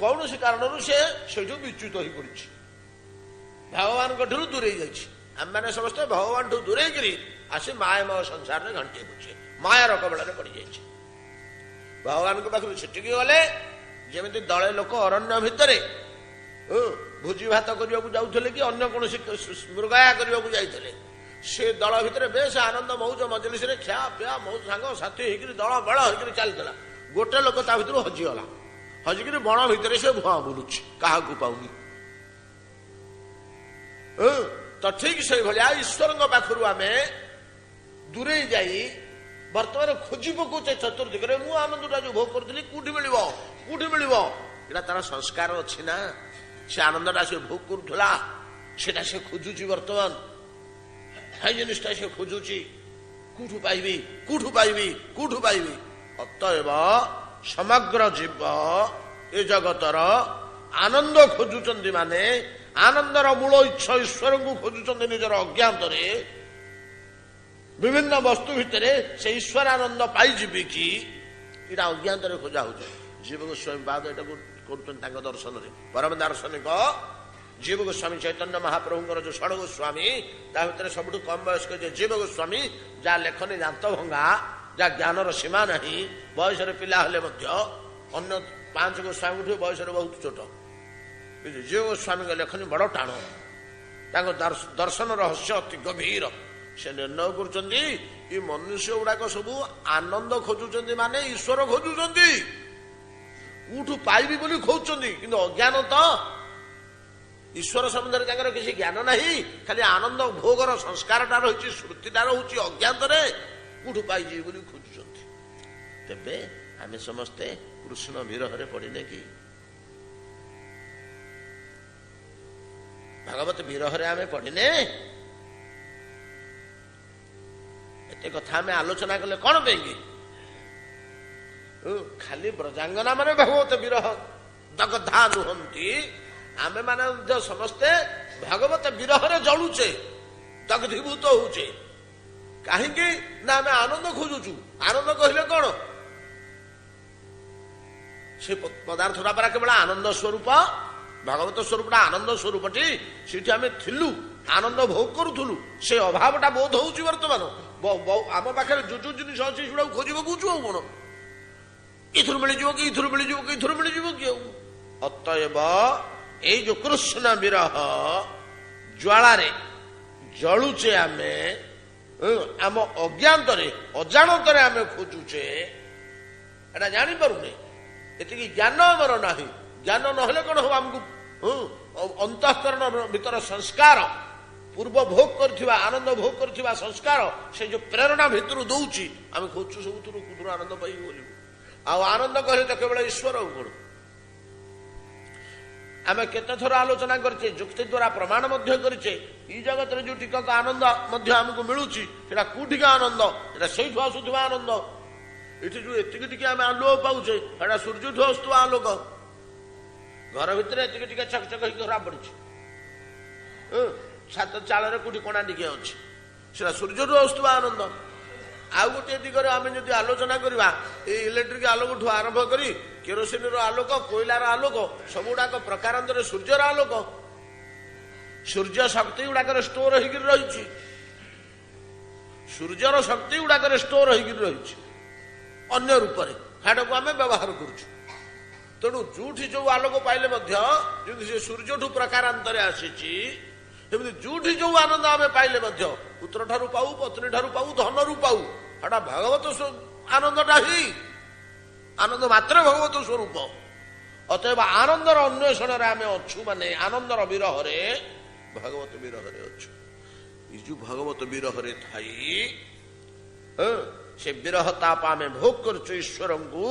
କୌଣସି କାରଣରୁ ସେ ସେଇଠୁ ବିଚ୍ୟୁତ ହୋଇ ପଡିଛି, ଭଗବାନଙ୍କ ଠାରୁ ଦୂରେଇ ଯାଇଛି। ଆମମାନେ ସମସ୍ତେ ଭଗବାନଠୁ ଦୂରେଇକିରି ଆସି ମାୟାମୟ ସଂସାରରେ ଘଣ୍ଟି ହେଉଛେ, ମାୟାର କବଳରେ ପଡିଯାଇଛି। ଭଗବାନଙ୍କ ପାଖରୁ ଛିଟିକି ଗଲେ ଯେମିତି ଦଳେ ଲୋକ ଅରଣ୍ୟ ଭିତରେ ଭୋଜି ଭାତ କରିବାକୁ ଯାଉଥିଲେ କି ଅନ୍ୟ କୌଣସି ମୃଗୟା କରିବାକୁ ଯାଇଥିଲେ, ସେ ଦଳ ଭିତରେ ବେଶ ଆନନ୍ଦ ମଉଜ ମଜଲିସରେ ଖିଆ ପିଆ ମଉଜ ସାଙ୍ଗ ସାଥୀ ହେଇକିରି ଦଳ ବେଳ ହେଇକିରି ଚାଲିଥିଲା। ଗୋଟେ ଲୋକ ତା ଭିତରୁ ହଜିଗଲା, ହଜିକିରି ବଣ ଭିତରେ ସେ ଭୁଆଁ ବୁଲୁଛି, କାହାକୁ ପାଉନି। ତ ଠିକ ସେଇଭଳିଆ ଈଶ୍ୱରଙ୍କ ପାଖରୁ ଆମେ ଦୂରେଇ ଯାଇ ବର୍ତ୍ତମାନ ଖୋଜି ପକଉଛେ ଚତୁର୍ଦିଗରେ। ମୁଁ ଆନନ୍ଦଟା ଯୋଉ ଭୋଗ କରୁଥିଲି କୋଉଠି ମିଳିବ, କୋଉଠି ମିଳିବ? ଏଇଟା ତାର ସଂସ୍କାର ଅଛି ନା, ସେ ଆନନ୍ଦଟା ସେ ଭୋଗ କରୁଥିଲା, ସେଟା ସେ ଖୋଜୁଛି। ବର୍ତ୍ତମାନ ସେଇ ଜିନିଷଟା ସେ ଖୋଜୁଛି, କୋଉଠୁ ପାଇବି, କୋଉଠୁ ପାଇବି, କୋଉଠୁ ପାଇବି? ଅତଏବ ସମଗ୍ର ଜୀବ ଏ ଜଗତର ଆନନ୍ଦ ଖୋଜୁଛନ୍ତି, ମାନେ ଆନନ୍ଦର ମୂଳ ଇଚ୍ଛା ଈଶ୍ୱରଙ୍କୁ ଖୋଜୁଛନ୍ତି ନିଜର ଅଜ୍ଞାତରେ। ବିଭିନ୍ନ ବସ୍ତୁ ଭିତରେ ସେ ଈଶ୍ୱର ଆନନ୍ଦ ପାଇଯିବେ କି, ଏଇଟା ଅଜ୍ଞାତରେ ଖୋଜା ହଉଛି। ଜୀବ ଗୋସ୍ୱାମୀ ପାଦ ଏଟାକୁ କରୁଛନ୍ତି ତାଙ୍କ ଦର୍ଶନରେ। ପରମ ଦାର୍ଶନିକ ଜୀବ ଗୋସ୍ୱାମୀ ଚୈତନ୍ୟ ମହାପ୍ରଭୁଙ୍କର ଯୋଉ ଷଡ଼ ଗୋସ୍ୱାମୀ, ତା ଭିତରେ ସବୁଠୁ କମ ବୟସ୍କ ଯେ ଜୀବ ଗୋସ୍ୱାମୀ, ଯାହା ଲେଖନୀ ଦାନ୍ତ ଭଙ୍ଗା, ଯାହା ଜ୍ଞାନର ସୀମା ନାହିଁ, ବୟସରେ ପିଲା ହେଲେ ମଧ୍ୟ ଅନ୍ୟ 5 ଗୋସ୍ୱାମୀଠୁ ବୟସରେ ବହୁତ ଛୋଟ। ଜୀବ ଗୋସ୍ୱାମୀଙ୍କ ଲେଖନୀ ବଡ ଟାଣ, ତାଙ୍କ ଦର୍ଶନ ରହସ୍ୟ ଅତି ଗଭୀର। ସେ ନିର୍ଣ୍ଣୟ କରୁଛନ୍ତି ଏ ମନୁଷ୍ୟ ଗୁଡାକ ସବୁ ଆନନ୍ଦ ଖୋଜୁଛନ୍ତି, ମାନେ ଈଶ୍ୱର ଖୋଜୁଛନ୍ତି, କୋଉଠୁ ପାଇବି ବୋଲି ଖୋଜୁଛନ୍ତି, କିନ୍ତୁ ଅଜ୍ଞାନ ତ। ଈଶ୍ୱର ସମ୍ବନ୍ଧରେ ତାଙ୍କର କିଛି ଜ୍ଞାନ ନାହିଁ, ଖାଲି ଆନନ୍ଦ ଭୋଗର ସଂସ୍କାରଟା ରହିଛି, ସ୍ମୃତିଟା ରହୁଛି ଅଜ୍ଞାତରେ, କୋଉଠୁ ପାଇଯିବି ବୋଲି ଖୋଜୁଛନ୍ତି। ତେବେ ଆମେ ସମସ୍ତେ କୃଷ୍ଣ ବିରହରେ ପଡିନେ କି? ଭଗବତ ବିରହରେ ଆମେ ପଡିନେ? ଏତେ କଥା ଆମେ ଆଲୋଚନା କଲେ କଣ ପାଇଁକି? ଖାଲି ବ୍ରଜାଙ୍ଗନା ମାନେ ଭଗବତ ବିରହ ଦଗ୍ଧା ନୁହନ୍ତି, ଆମେ ମାନେ ମଧ୍ୟ ସମସ୍ତେ ଭଗବତ ବିରହରେ ଜଳୁଛେ, ଦଗ୍ଧୀଭୂତ ହଉଛେ। କାହିଁକି ନା ଆମେ ଆନନ୍ଦ ଖୋଜୁଛୁ। ଆନନ୍ଦ କହିଲେ କଣ? ସେ ପଦାର୍ଥଟା ପରା କେବଳ ଆନନ୍ଦ ସ୍ୱରୂପ, ଭଗବତ ସ୍ୱରୂପଟା ଆନନ୍ଦ ସ୍ୱରୂପଟି। ସେଠି ଆମେ ଥିଲୁ, ଆନନ୍ଦ ଭୋଗ କରୁଥିଲୁ, ସେ ଅଭାବଟା ବୋଧ ହଉଛି ବର୍ତ୍ତମାନ। ଆମ ପାଖରେ ଯୋଉ ଯୋଉ ଜିନିଷ ଅଛି ସେଗୁଡାକୁ ଖୋଜି ପକଉଛୁ। ଆଉ କଣ ଏଥିରୁ ମିଳିଯିବ କି, ଏଥିରୁ ମିଳିଯିବ କି, ଏଥିରୁ ମିଳିଯିବ କି? ଆଉ ଅତଏବ ଏଇ ଯୋଉ କୃଷ୍ଣ ବିରହ ଜ୍ୱାଳାରେ ଜଳୁଛେ ଆମେ, ଆମ ଅଜ୍ଞାତରେ ଅଜାଣତରେ ଆମେ ଖୋଜୁଛେ, ଏଟା ଜାଣିପାରୁନେ। ଏତିକି ଜ୍ଞାନ ଆମର ନାହିଁ। ଜ୍ଞାନ ନହେଲେ କଣ ହବ? ଆମକୁ ଅନ୍ତଃକରଣ ଭିତର ସଂସ୍କାର, ପୂର୍ବ ଭୋଗ କରିଥିବା, ଆନନ୍ଦ ଭୋଗ କରିଥିବା ସଂସ୍କାର, ସେ ଯୋଉ ପ୍ରେରଣା ଭିତରୁ ଦଉଛି, ଆମେ ଖୋଜୁଛୁ ସବୁଥିରୁ କୁଦୁର ଆନନ୍ଦ ପାଇବୁ ବୋଲି। ଆଉ ଆନନ୍ଦ କହିଲେ ତ କେବଳ ଈଶ୍ୱର। ଆଉ କଣ? ଆମେ କେତେଥର ଆଲୋଚନା କରିଛେ, ଯୁକ୍ତି ଦ୍ୱାରା ପ୍ରମାଣ ମଧ୍ୟ କରିଛେ, ଏଇ ଜଗତରେ ଯୋଉ ଟିକକ ଆନନ୍ଦ ମଧ୍ୟ ଆମକୁ ମିଳୁଛି, ସେଟା କୋଉଠିକା ଆନନ୍ଦ? ସେଟା ସେଇଠୁ ଆସୁଥିବା ଆନନ୍ଦ। ଏଠି ଯୋଉ ଏତିକି ଟିକେ ଆମେ ଆଲୋକ ପାଉଛେ, ସେଟା ସୂର୍ଯ୍ୟଠୁ ଆସୁଥିବା ଆଲୋକ। ଘର ଭିତରେ ଏତିକି ଟିକେ ଚକଚକ ହେଇକି ଧରା ପଡିଛି, ଛାତ ଚାଳରେ କୋଉଠି କଣା ଟିକେ ଅଛି, ସେଟା ସୂର୍ଯ୍ୟଠୁ ଆସୁଥିବା ଆନନ୍ଦ। ଆଉ ଗୋଟିଏ ଦିଗରେ ଆମେ ଯଦି ଆଲୋଚନା କରିବା, ଏଇ ଇଲେକ୍ଟ୍ରିକ ଆଲୋକଠୁ ଆରମ୍ଭ କରି କେରୋସିନର ଆଲୋକ, କୋଇଲାର ଆଲୋକ, ସବୁଗୁଡାକ ପ୍ରକାରାନ୍ତରେ ସୂର୍ଯ୍ୟର ଆଲୋକ। ସୂର୍ଯ୍ୟ ଶକ୍ତି ଗୁଡାକରେ ଷ୍ଟୋର ହେଇକି ରହିଛି, ସୂର୍ଯ୍ୟର ଶକ୍ତି ଗୁଡାକରେ ଷ୍ଟୋର ହେଇକି ରହିଛି ଅନ୍ୟ ରୂପରେ, ସେଟାକୁ ଆମେ ବ୍ୟବହାର କରୁଛୁ। ତେଣୁ ଯୋଉଠି ଯୋଉ ଆଲୋକ ପାଇଲେ ମଧ୍ୟ ଯେମିତି ସେ ସୂର୍ଯ୍ୟଠୁ ପ୍ରକାରାନ୍ତରେ ଆସିଛି, ସେମିତି ଯୋଉଠି ଯୋଉ ଆନନ୍ଦ ଆମେ ପାଇଲେ ମଧ୍ୟ ପୁତ୍ର ଠାରୁ ପାଉ, ପତ୍ନୀ ଠାରୁ ପାଉ, ଧନରୁ ପାଉ, ସେଟା ଭଗବତ ଆନନ୍ଦଟା ହିଁ ଆନନ୍ଦ ମାତ୍ର ଭଗବତ ସ୍ୱରୂପ। ଅତଏବ ଆନନ୍ଦର ଅନ୍ୱେଷଣରେ ଆମେ ଅଛୁ, ମାନେ ଆନନ୍ଦର ବିରହରେ ଭଗବତ ବିରହରେ ଅଛୁ। ଏ ଯୋଉ ଭଗବତ ବିରହରେ ଥାଇ ସେ ବିରହ ତାପ ଆମେ ଭୋଗ କରୁଛୁ ଈଶ୍ୱରଙ୍କୁ।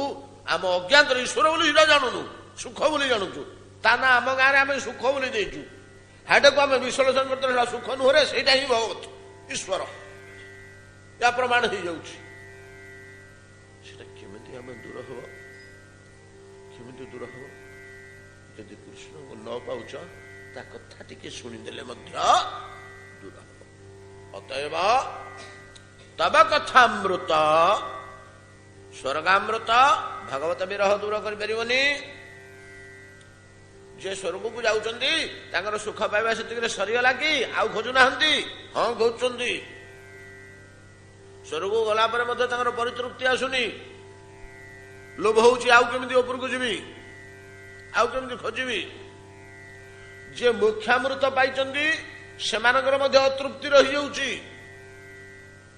ଆମ ଅଜ୍ଞାତରେ ଈଶ୍ୱର ବୋଲି ସେଟା ଜାଣୁନୁ, ସୁଖ ବୋଲି ଜାଣୁଛୁ। ତା ନା ଆମ ଗାଁରେ ଆମେ ସୁଖ ବୋଲି ଦେଇଛୁ, ହାଟକୁ ଆମେ ବିଶ୍ଳେଷଣ କରିଥିଲେ ସେଟା ସୁଖ ନୁହଁରେ, ସେଇଟା ହିଁ ଭଗବତ ଈଶ୍ୱର। ଏହା ପ୍ରମାଣ ହେଇଯାଉଛି। ସେଟା କେମିତି ଆମେ ଦୂର ହବ? କେମିତି ଦୂର ହବ? ଯଦି କୃଷ୍ଣଙ୍କୁ ନ ପାଉଛ ତା କଥା ଟିକେ ଶୁଣିଦେଲେ ମଧ୍ୟ ଦୂର ହବ। ଅତଏବ ତବ କଥାମୃତ ସ୍ୱର୍ଗାମୃତ ଭଗବତ ବିରହ ଦୂର କରିପାରିବନି। ଯେ ସ୍ୱର୍ଗକୁ ଯାଉଛନ୍ତି ତାଙ୍କର ସୁଖ ପାଇବା ସେତିକିରେ ସରିଗଲା କି ଆଉ ଖୋଜୁନାହାନ୍ତି? ହଁ ଖୋଜୁଛନ୍ତି। ସ୍ୱର୍ଗକୁ ଗଲା ପରେ ମଧ୍ୟ ତାଙ୍କର ପରିତୃପ୍ତି ଆସୁନି, ଲୋଭ ହଉଛି ଆଉ କେମିତି ଉପରକୁ ଯିବି, ଆଉ କେମିତି ଖୋଜିବି। ଯିଏ ମୁଖ୍ୟାମୃତ ପାଇଛନ୍ତି ସେମାନଙ୍କର ମଧ୍ୟ ଅତୃପ୍ତି ରହିଯାଉଛି।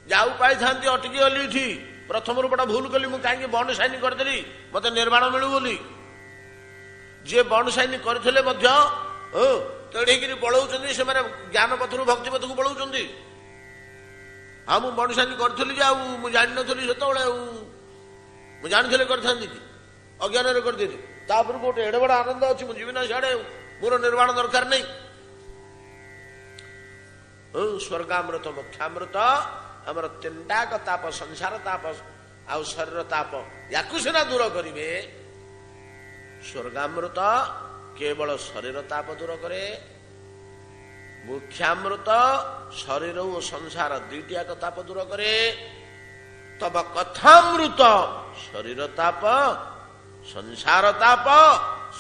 ଯାଉ ପାଇଥାନ୍ତି ଅଟକି ଗଲି ଏଠି, ପ୍ରଥମରୁ ବଡ ଭୁଲ କଲି, ମୁଁ କାହିଁକି ବଣ୍ଡ ସାଇନ କରିଦେଲି, ମତେ ନିର୍ବାଣ ମିଳୁ ବୋଲି। ଯିଏ ବଣ୍ଡ ସାଇନ କରିଥିଲେ ମଧ୍ୟ ତେଢିକିରି ପଳଉଛନ୍ତି, ସେମାନେ ଜ୍ଞାନ ପଥରୁ ଭକ୍ତି ପଥକୁ ପଳଉଛନ୍ତି। ଆଉ ମୁଁ ବଣ୍ଡ ସାଇନ କରିଥିଲି ଯେ, ଆଉ ମୁଁ ଜାଣିନଥିଲି ସେତେବେଳେ, ଆଉ ମୁଁ ଜାଣିଥିଲେ କରିଥାନ୍ତି କି? ଅଜ୍ଞାନରେ କରିଦେଲି। ତାପରେ ଗୋଟେ ଏଡେ ବଡ ଆନନ୍ଦ ଅଛି, ମୁଁ ଯିବି ନା ସିଆଡେ, ମୋର ନିର୍ବାଣ ଦରକାର ନାହିଁ। ସ୍ୱର୍ଗାମୃତ ମୋକ୍ଷାମୃତ ଆମର ତିନିଟାକ ତାପ, ସଂସାର ତାପ ଆଉ ଶରୀର ତାପ, ୟାକୁ ସିନା ଦୂର କରିବେ। ସ୍ୱର୍ଗାମୃତ କେବଳ ଶରୀର ତାପ ଦୂର କରେ, ମୋକ୍ଷାମୃତ ଶରୀର ଓ ସଂସାର ଦୁଇଟିଆକ ତାପ ଦୂର କରେ। ତବ କଥାମୃତ ଶରୀର ତାପ, ସଂସାର ତାପ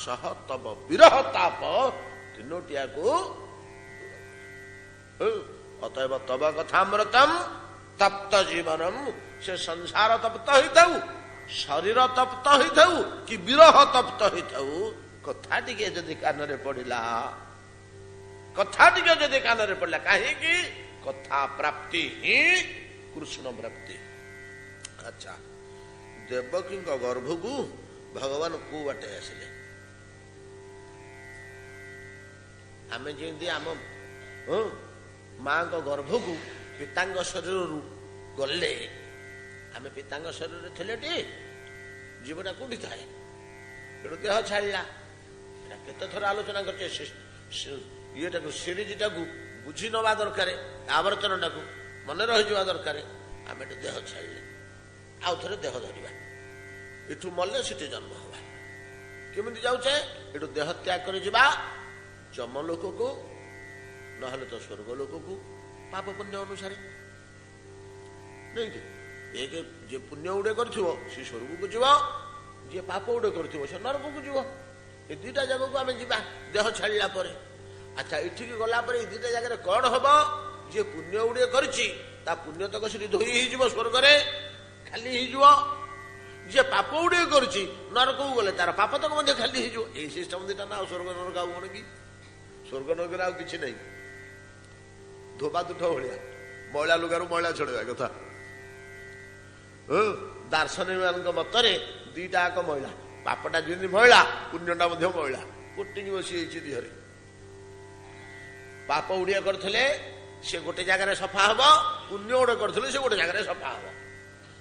ସହ ତବ ବିରହ ତାପ ତିନୋଟିଆକୁ। ଅତଏବ ତବ କଥାମୃତମ୍ ତପ୍ତ ଜୀବନମ୍, ସେ ସଂସାର ତପ୍ତ ହେଇଥାଉ, ଶରୀର ତପ୍ତ ହେଇଥାଉ କି ବିରହ ତପ୍ତ ହେଇଥାଉ, କଥା ଟିକେ ଯଦି କାନରେ ପଡିଲା, କଥା ଟିକେ ଯଦି କାନରେ ପଡିଲା, କାହିଁକି? କଥା ପ୍ରାପ୍ତି ହିଁ କୃଷ୍ଣ ପ୍ରାପ୍ତି। ଆଚ୍ଛା, ଦେବକୀଙ୍କ ଗର୍ଭକୁ ଭଗବାନ କୋଉ ବାଟେ ଆସିଲେ? ଆମେ ଯେମିତି ଆମ ମାଙ୍କ ଗର୍ଭକୁ ପିତାଙ୍କ ଶରୀରରୁ ଗଲେ, ଆମେ ପିତାଙ୍କ ଶରୀରରେ ଥିଲେ ଟି ଜୀବଟା କୋଉଠି ଥାଏ? ଏଠୁ ଦେହ ଛାଡ଼ିଲା। ଏଟା କେତେ ଥର ଆଲୋଚନା କରିଛେ। ଇଏଟାକୁ ସିରିଜଟାକୁ ବୁଝି ନେବା ଦରକାର, ଆବର୍ତ୍ତନଟାକୁ ମନେ ରହିଯିବା ଦରକାର। ଆମେ ଏଠୁ ଦେହ ଛାଡ଼ିଲେ, ଆଉ ଥରେ ଦେହ ଧରିବା, ଏଠୁ ମଲେ ସେଠି ଜନ୍ମ ହବା। କେମିତି ଯାଉଛେ? ଏଠୁ ଦେହ ତ୍ୟାଗ କରି ଯିବା ଯମ ଲୋକକୁ, ନହେଲେ ତ ସ୍ୱର୍ଗ ଲୋକକୁ, ପାପ ପୁଣ୍ୟ ଅନୁସାରେ। ନାଇଁ କି? ଏକ ଯିଏ ପୁଣ୍ୟ ଗୁଡେ କରିଥିବ ସେ ସ୍ୱର୍ଗକୁ ଯିବ, ଯିଏ ପାପ ଗୁଡେ କରିଥିବ ସେ ନରକକୁ ଯିବ। ଏ ଦୁଇଟା ଜାଗାକୁ ଆମେ ଯିବା ଦେହ ଛାଡ଼ିଲା ପରେ। ଆଚ୍ଛା, ଏଠିକି ଗଲା ପରେ ଏଇ ଦୁଇଟା ଜାଗାରେ କଣ ହବ? ଯିଏ ପୁଣ୍ୟ ଗୁଡିଏ କରିଛି ତା ପୁଣ୍ୟ ତକ ସେଠି ଧୋଇ ହେଇଯିବ, ସ୍ୱର୍ଗରେ ଖାଲି ହେଇଯିବ। ଯିଏ ପାପ ଗୁଡିଏ କରିଛି ନରକକୁ ଗଲେ ତାର ପାପ ତକ ମଧ୍ୟ ଖାଲି ହେଇଯିବ। ଏଇ ସିଷ୍ଟମ ଦିଟା ନା, ଆଉ ସ୍ୱର୍ଗ ନରକ ଆଉ କଣ କି? ସ୍ୱର୍ଗ ନରକରେ ଆଉ କିଛି ନାହିଁ। ଧୋବା ତୁଠ ଭଳିଆ, ମଇଳା ଲୁଗାରୁ ମଇଳା ଛଡେଇବା କଥା। ଦାର୍ଶନିକ ମାନଙ୍କ ମତରେ ଦିଟା ଯାକ ମଇଳା, ପାପଟା ଯେମିତି ମଇଳା, ପୁଣ୍ୟଟା ମଧ୍ୟ ମଇଳା, କୋଟିଙ୍ଗ ବସି ହେଇଛି ଦେହରେ। ପାପ ଉଡିଆ କରିଥିଲେ ସେ ଗୋଟେ ଜାଗାରେ ସଫା ହବ, ପୁଣ୍ୟ ଗୁଡେ କରିଥିଲେ ସେ ଗୋଟେ ଜାଗାରେ ସଫା ହବ।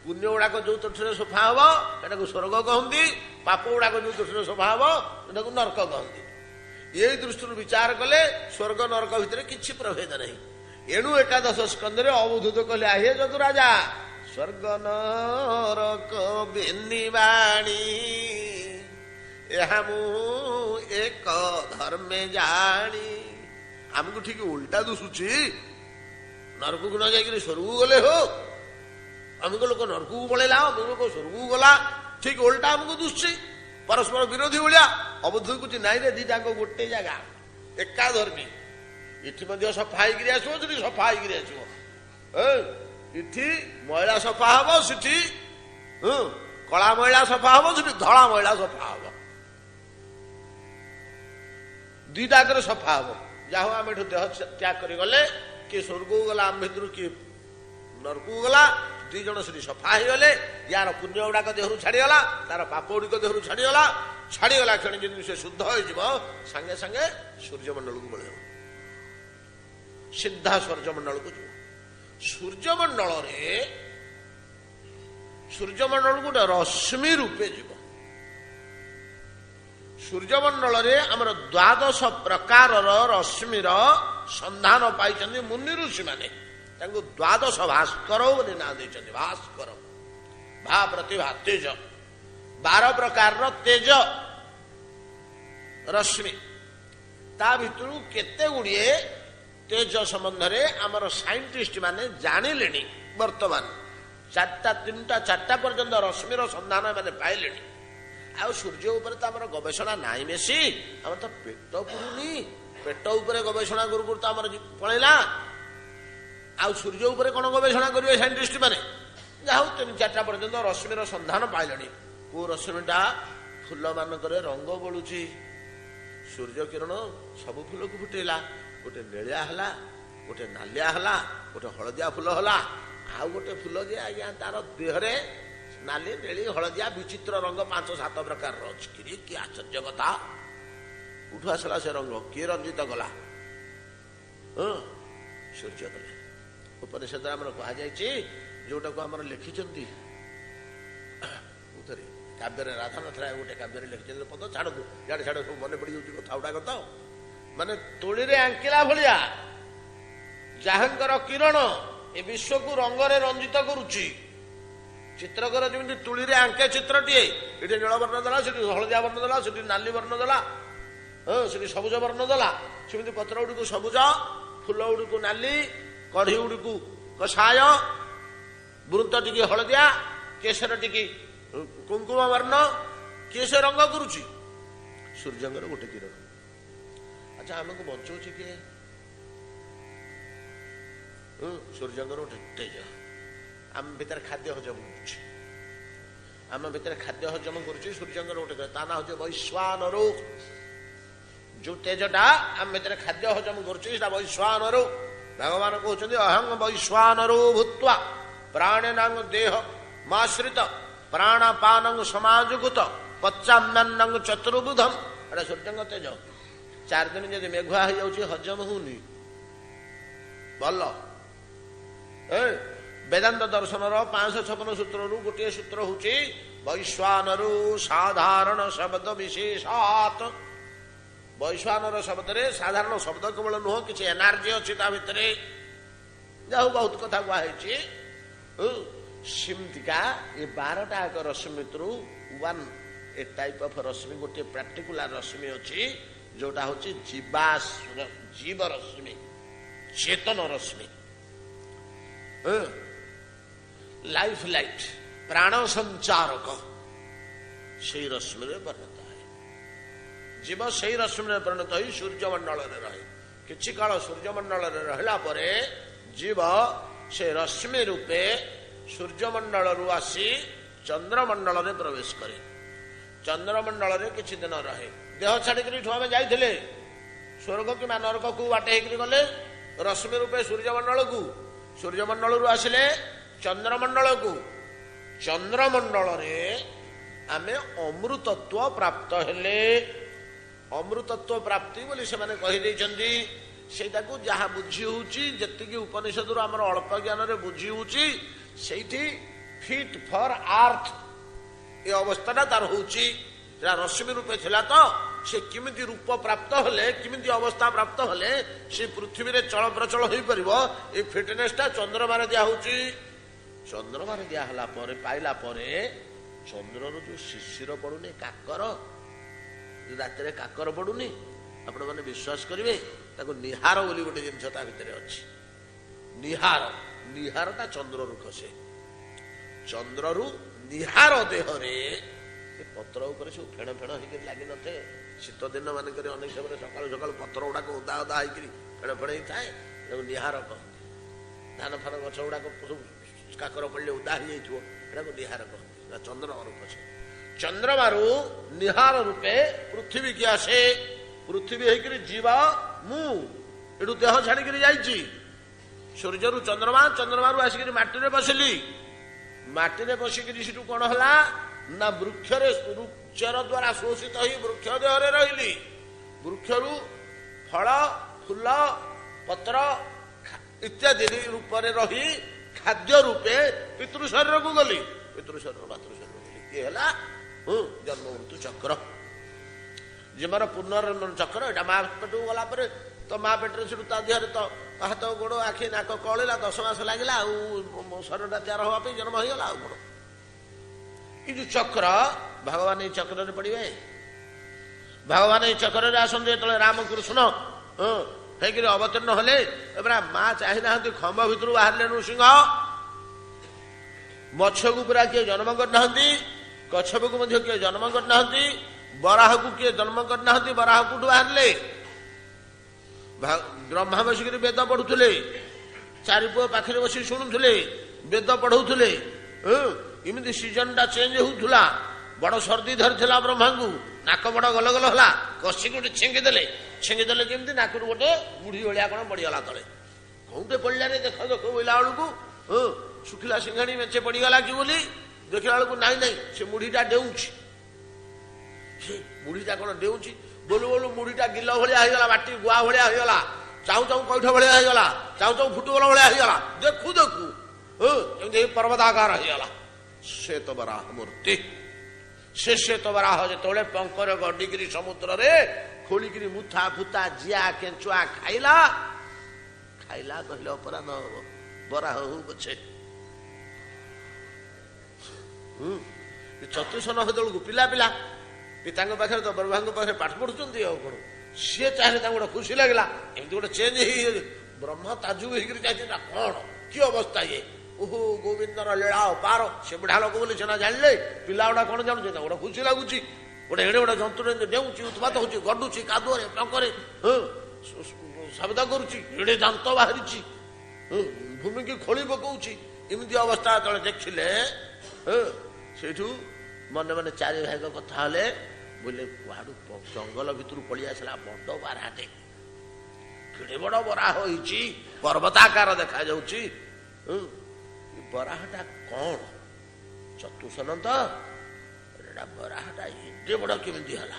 ପୁଣ୍ୟ ଗୁଡାକ ଯୋଉ ତୁଠରେ ସଫା ହବ ସେଟାକୁ ସ୍ୱର୍ଗ କହନ୍ତି, ପାପ ଗୁଡାକ ଯୋଉ ତୁଠରେ ସଫା ହବ ସେଟାକୁ ନରକ କହନ୍ତି। ଏଇ ଦୃଷ୍ଟିରୁ ବିଚାର କଲେ ସ୍ୱର୍ଗ ନରକ ଭିତରେ କିଛି ପ୍ରଭେଦ ନାହିଁ। ଏଣୁ ଏକାଦଶ ସ୍କନ୍ଧରେ ଅବଧୂତ କଲେ, ଆହେ ଯଦୁ ରାଜା ସ୍ୱର୍ଗ ନରକ ବେନିବାଣୀ, ଏହା ମୁଁ ଏକ ଧର୍ମେ ଜାଣି। ଆମକୁ ଠିକ ଉଲ୍ଟା ଦୁଶୁଛି। ନରକକୁ ନ ଯାଇକିରି ସ୍ୱର୍ଗକୁ ଗଲେ ହୋ, ଅମୁକ ଲୋକ ନରକକୁ ପଳେଇଲା, ଅମୁକ ଲୋକ ସ୍ୱର୍ଗକୁ ଗଲା, ଠିକ ଓଲଟା ଆମକୁ ଦୁଶୁଛି। ପରସ୍ପର ବିରୋଧୀ ଭଳିଆ ଅବଧୂତ କହୁଛି, ନାଇଁ ରେ ଦିଟାଙ୍କ ଗୋଟେ ଜାଗା, ଏକା ଧର୍ମୀ। ଏଠି ମଧ୍ୟ ସଫା ହେଇକିରି ଆସିବ, ସେଠି ସଫା ହେଇକିରି ଆସିବ। ଏଠି ମଇଳା ସଫା ହବ, ସେଠି କଳା ମଇଳା ସଫା ହବ, ସେଠି ଧଳା ମଇଳା ସଫା ହବ। दुईटा आगे सफा हम जाओ आम एठू देह त्याग कर गले किए स्वर्ग को गला आम भितर किए नरक गला दुई जन से सफा हो गले यार पुण्य गुड़ाक देहरु छाड़गला तार पाप गुड़िक देहरु छाड़गला क्षण जब से शुद्ध हो सागे सागे सूर्यमंडल को पड़े सीधा सूर्यमंडल को जीव सूर्यमंडल गोटे रश्मि रूपे जीव सूर्यमंडल आमर द्वादश प्रकार रश्मिर संधान पाई मुनि ऋषि माने द्वादश भास्कर बोली ना देते भास्कर भा प्रतिभा तेज 12 प्रकार तेज रश्मि ता भितर केते गुड़िए तेज संबंध में आमर साइंटिस्ट माने जानिले वर्तमान 4टा पर्यंत रश्मिर संधान मैंने पाइले आ सूर्य उपर तो आम गवेषणा नाई बेसी आम तो पेट पुरुनी पेट उपर गवेषणा करू करू तो आम पलैला आ सूर्य उपर कौन गवेषणा करेंगे साइंटिस्ट मैंने जाऊ 3-4टा पर्यंत रश्मिर संधान पाइले को रश्मिटा फुल मानक रंग बोलुची सूर्य किरण सब फुल को फुटेला गोटे नेलिया है गोटे नालिया है गोटे हलदिया फुल है आउ गोटे फुल जे आज्ञा तार देहरे नाली नेली हलदिया विचित्र रंग 5-7 प्रकार अच्छी कि आश्चर्य कथा उठू आसला से रंग किए रंजित गला सूर्य गले उपनिषद कहुई जोटा को आम लिखिं काव्य राधानाथ राय गोटे काव्य लिखिं पद छाड़ इे छाड़ सब मन पड़ जाऊँ कथा गुड़ाक तो माने तुली आंकिला भाया जहांकर किरण ए विश्व को रंगरे रंजित करुच्ची चित्रकर जमी तुली आंके चित्रटीए ये नीलवर्ण देला से हलदिया वर्ण देला से नाली वर्ण देला से सबुज वर्ण देला सेमती पत्र गुड़ी सबुज फुल गुड़ी को नाली कढ़ी गुड़ी को कषाय वृंत टी हलदिया केशर टी कुंकुम वर्ण किए से रंग करुच्ची सूर्यंकर गोटे किरण अच्छा आमको बचाऊँ किए सूर्यंकर गोटे तेज आम भीतर खाद्य हजम आम भीतर खाद्य हजम करुच्ची सूर्यंकर गोटे ता ना हूँ वैश्वानर जो तेजटा आम भीतर खाद्य हजम करुच्ची वैश्वानर भगवान कहते अहं वैश्वानरो भूत्वा प्राणिनांग देह माश्रित प्राणपानं समाजुगुत पच्चाम्यान्नं चतुर्बुधम एटा सूर्यंग तेज 4 दिन जब मेघुआ हो जाऊँ हजम होनी भल वेदांत दर्शन 556 सूत्र गोटे सूत्र हूँ वैश्वानरु साधारण शब्द विशेषात वैश्वानर शब्द रे साधारण शब्द केवल नुह कि एनर्जी अच्छी भितर जाऊ बहुत कथा कहुई सिमतिका ये 12टा रश्मि वन ए टाइप ऑफ रश्मि गोटे प्राक्टिकुलर रश्मि अच्छी जोटा हूँ जीव रश्मि चेतन रश्मि लाइफ लाइट प्राण संचारक से रश्मि परिणत है जीव से रश्मि परिणत हो सूर्यमंडल रहे किछि काल सूर्यमंडल रहा परे जीव से रश्मि रूपे सूर्यमंडल रु आसी चंद्रमंडल में प्रवेश करे चंद्रमंडल में किछि दिन रहे देह छाड़िक आम जाइए स्वर्ग कि नरक को बाटे गले रश्मि रूपे सूर्यमंडल रु आसिले चंद्रमंडल को चंद्रमंडल आमे अमृतत्व प्राप्त हेले अमृतत्व प्राप्ति बोली से माने कहि दैछन्ती सेटा को जहाँ बुझी होची जति उपनिषद आमर अल्प ज्ञान रे बुझी होची सेठी फिट फॉर अर्थ ये अवस्था तार होची रश्मि रूपे थिला तो से किमिति रूप प्राप्त हले किमिति अवस्था प्राप्त हले से पृथ्वी रे चल प्रचल होई परिबो ए फिटनेसटा चंद्रमा रे दिया होची चंद्रमा रे दिया हला परे पाइला परे चंद्र रो जो शिशिर पडुनी काकर रात रे काकर पडुनी आपण माने विश्वास करिवे ताको निहार बोली गोटे जिनस ता भितरे अछि निहार निहारटा चंद्र रु खसे चंद्र रु निहार देह रे पत्र उपर सब फेण फेण होकर लगी नथे शीत दिन मानक अनेक समय सकाल सकाल पत्र गुड़ाक ओदा ओदा होकर फेण फेण थाए निहार कहते धान फान गछ गुड़ाक सब काकर पड़े ओदा हो जाए निहार कहते चंद्रमा रूप से चंद्रमारू निहार रूपे पृथ्वी की आसे ପୃଥିବୀ ହେଇକରି ଜୀବ ମୁଁ ଏଠୁ ଦେହ ଛାଡ଼ିକିରି ଯାଇଛି। ସୂର୍ଯ୍ୟରୁ ଚନ୍ଦ୍ରମା, ଚନ୍ଦ୍ରମାରୁ ଆସିକିରି ମାଟିରେ ବସିଲି। ମାଟିରେ ବସିକିରି ସେଠୁ କ'ଣ ହେଲା ନା ବୃକ୍ଷର ଦ୍ୱାରା ଶୋଷିତ ହୋଇ ବୃକ୍ଷ ଦେହରେ ରହିଲି। ବୃକ୍ଷରୁ ଫଳ ଫୁଲ ପତ୍ର ଇତ୍ୟାଦି ରୂପରେ ରହି ଖାଦ୍ୟ ରୂପେ ପିତୃ ଶରୀରକୁ ଗଲି। ପିତୃ ଶରୀର ମାତୃ ଶରୀର ଗଲି। କିଏ ହେଲା ଜନ୍ମ ମୃତ୍ୟୁ ଚକ୍ର, ଜୀବନ ପୁନର୍ଜନ୍ମ ଚକ୍ର। ଏଇଟା ମା ପେଟକୁ ଗଲା ପରେ ତ ମା ପେଟରେ ସେଠୁ ତା ଦେହରେ ତ ହାତ ଗୋଡ଼ ଆଖି ନାକ କଳିଲା, 10 ମାସ ଲାଗିଲା ଆଉ ଶରୀରଟା ତିଆର ହବା ପାଇଁ ଜନ୍ମ ହେଇଗଲା। ଆଉ କ'ଣ ଏଇ ଯୋଉ ଚକ୍ର, ଭଗବାନ ଏଇ ଚକ୍ରରେ ପଡ଼ିବେ। ଭଗବାନ ଏଇ ଚକ୍ରରେ ଆସନ୍ତି। ଯେତେବେଳେ ରାମକୃଷ୍ଣ ହେଇକିରି ଅବତୀର୍ଣ୍ଣ ହେଲେ, ଏବେ ମା ଚାହିଁନାହାନ୍ତି ଖମ୍ବ ଭିତରୁ ବାହାରିଲେ ନୃସିଂହ। ମତ୍ସ୍ୟକୁ ପୁରା କିଏ ଜନ୍ମ କରିନାହାନ୍ତି, କଚ୍ଛପକୁ ମଧ୍ୟ କିଏ ଜନ୍ମ କରିନାହାନ୍ତି, ବରାହକୁ କିଏ ଜନ୍ମ କରିନାହାନ୍ତି। ବରାହ କୋଉଠୁ ବାହାରିଲେ? ବ୍ରହ୍ମା ବସିକିରି ବେଦ ପଢୁଥିଲେ, 4 ପୁଅ ପାଖରେ ବସି ଶୁଣୁଥିଲେ, ବେଦ ପଢଉଥିଲେ। ଏମିତି ସିଜନଟା ଚେଞ୍ଜ ହଉଥିଲା। ବଡ ସର୍ଦ୍ଦି ଧରିଥିଲା ବ୍ରହ୍ମାଙ୍କୁ, ନାକ ବଡ ଗଲ ଗଲ ହେଲା, କଷିକି ଗୋଟେ ଛିଙ୍ଗିଦେଲେ କେମିତି ନାକରୁ ଗୋଟେ ବୁଢୀ ଭଳିଆ କ'ଣ ପଡିଗଲା ତଳେ। କୋଉଟେ ପଡିଲାରେ ଦେଖ ବୋଇଲା ବେଳକୁ ଶୁଖିଲା ସିଙ୍ଘାଣି ମେଞ୍ଚେ ପଡିଗଲା କି ବୋଲି ଦେଖିଲା ବେଳକୁ ନାଇଁ ସେ ମୁଢିଟା ଡେଉଁଛି। ସେ ମୁଢିଟା କ'ଣ ଡେଉଁଛି? ବୋଲୁ ବୋଲୁ ମୁଢିଟା ଗିଲ ଭଳିଆ ହେଇଗଲା, ବାଟି ଗୁଆ ଭଳିଆ ହେଇଗଲା, ଚାଉ ଚାଉ କଇଠ ଭଳିଆ ହେଇଗଲା, ଚାଉ ଚାଉ ଫୁଟବଲ ଭଳିଆ ହେଇଗଲା। ଦେଖୁ ଏମିତି ପର୍ବତ ଆକାର ହେଇଗଲା। ଶ୍ଵେତ ବରାହ ମୂର୍ତ୍ତି। ସେ ଶ୍ଵେତ ବରାହ ଯେତେବେଳେ ପଙ୍କରେ ଗଡିକିରି ସମୁଦ୍ରରେ ଖୋଳିକିରି ମୁଥା ଫୁତା ଜିଆ କେଞ୍ଚୁଆ ଖାଇଲା କହିଲେ ଅପରାଧ ହବ। ବରାହ ହଉ ପଛେ। ଚତୁର୍ଶନ ହେତେବେଳକୁ ପିଲା ପିତାଙ୍କ ପାଖରେ ତ ବ୍ରହ୍ମାଙ୍କ ପାଖରେ ପାଠ ପଢୁଛନ୍ତି। ଆଉ କ'ଣ ସିଏ ଚାହିଁଲେ ତାଙ୍କୁ ଗୋଟେ ଖୁସି ଲାଗିଲା, ଏମିତି ଗୋଟେ ଚେଞ୍ଜ ହେଇ ବ୍ରହ୍ମ ତାଜୁ ହେଇକିରି ଯାଇଥିଲା। କ'ଣ କି ଅବସ୍ଥା ଇଏ? ଓହୋ ଗୋବିନ୍ଦର ଲୀଳା ଅପାର। ସେ ବୁଢା ଲୋକ ବୋଲି ସିନା ଜାଣିଲେ, ପିଲା ଗୁଡା କ'ଣ ଜାଣୁଛନ୍ତି? ତାଙ୍କୁ ଗୋଟେ ଖୁସି ଲାଗୁଛି। ଗୋଟେ ଏଡେ ଗୋଟେ ଯନ୍ତ୍ର ଏମିତି ଡେଉଁଛି, ଉତ୍ପାତ ହଉଛି, ଗଡୁଛି କାଦୁଅରେ ପଙ୍କରେ, ଶବ୍ଦ କରୁଛି, ଏଡେ ଦାନ୍ତ ବାହାରିଛି, ଭୂମିକି ଖୋଳି ପକଉଛି। ଏମିତି ଅବସ୍ଥା ଯେତେବେଳେ ଦେଖିଲେ, ସେଇଠୁ ମନେ ମନେ 4 ଭାଇଙ୍କ କଥା ହେଲେ। ବୋଇଲେ କୁଆଡୁ ଜଙ୍ଗଲ ଭିତରୁ ପଳେଇ ଆସିଲା ବଡ ବାରାଟେ। କେଡେ ବଡ ବରାହ ହେଇଛି, ପର୍ବତାକାର ଦେଖାଯାଉଛି। ବରାହଟା କ'ଣ? ଚତୁଃସନନ୍ତ ଏଟା ବରାହଟା ଏତେ ବଡ କେମିତି ହେଲା?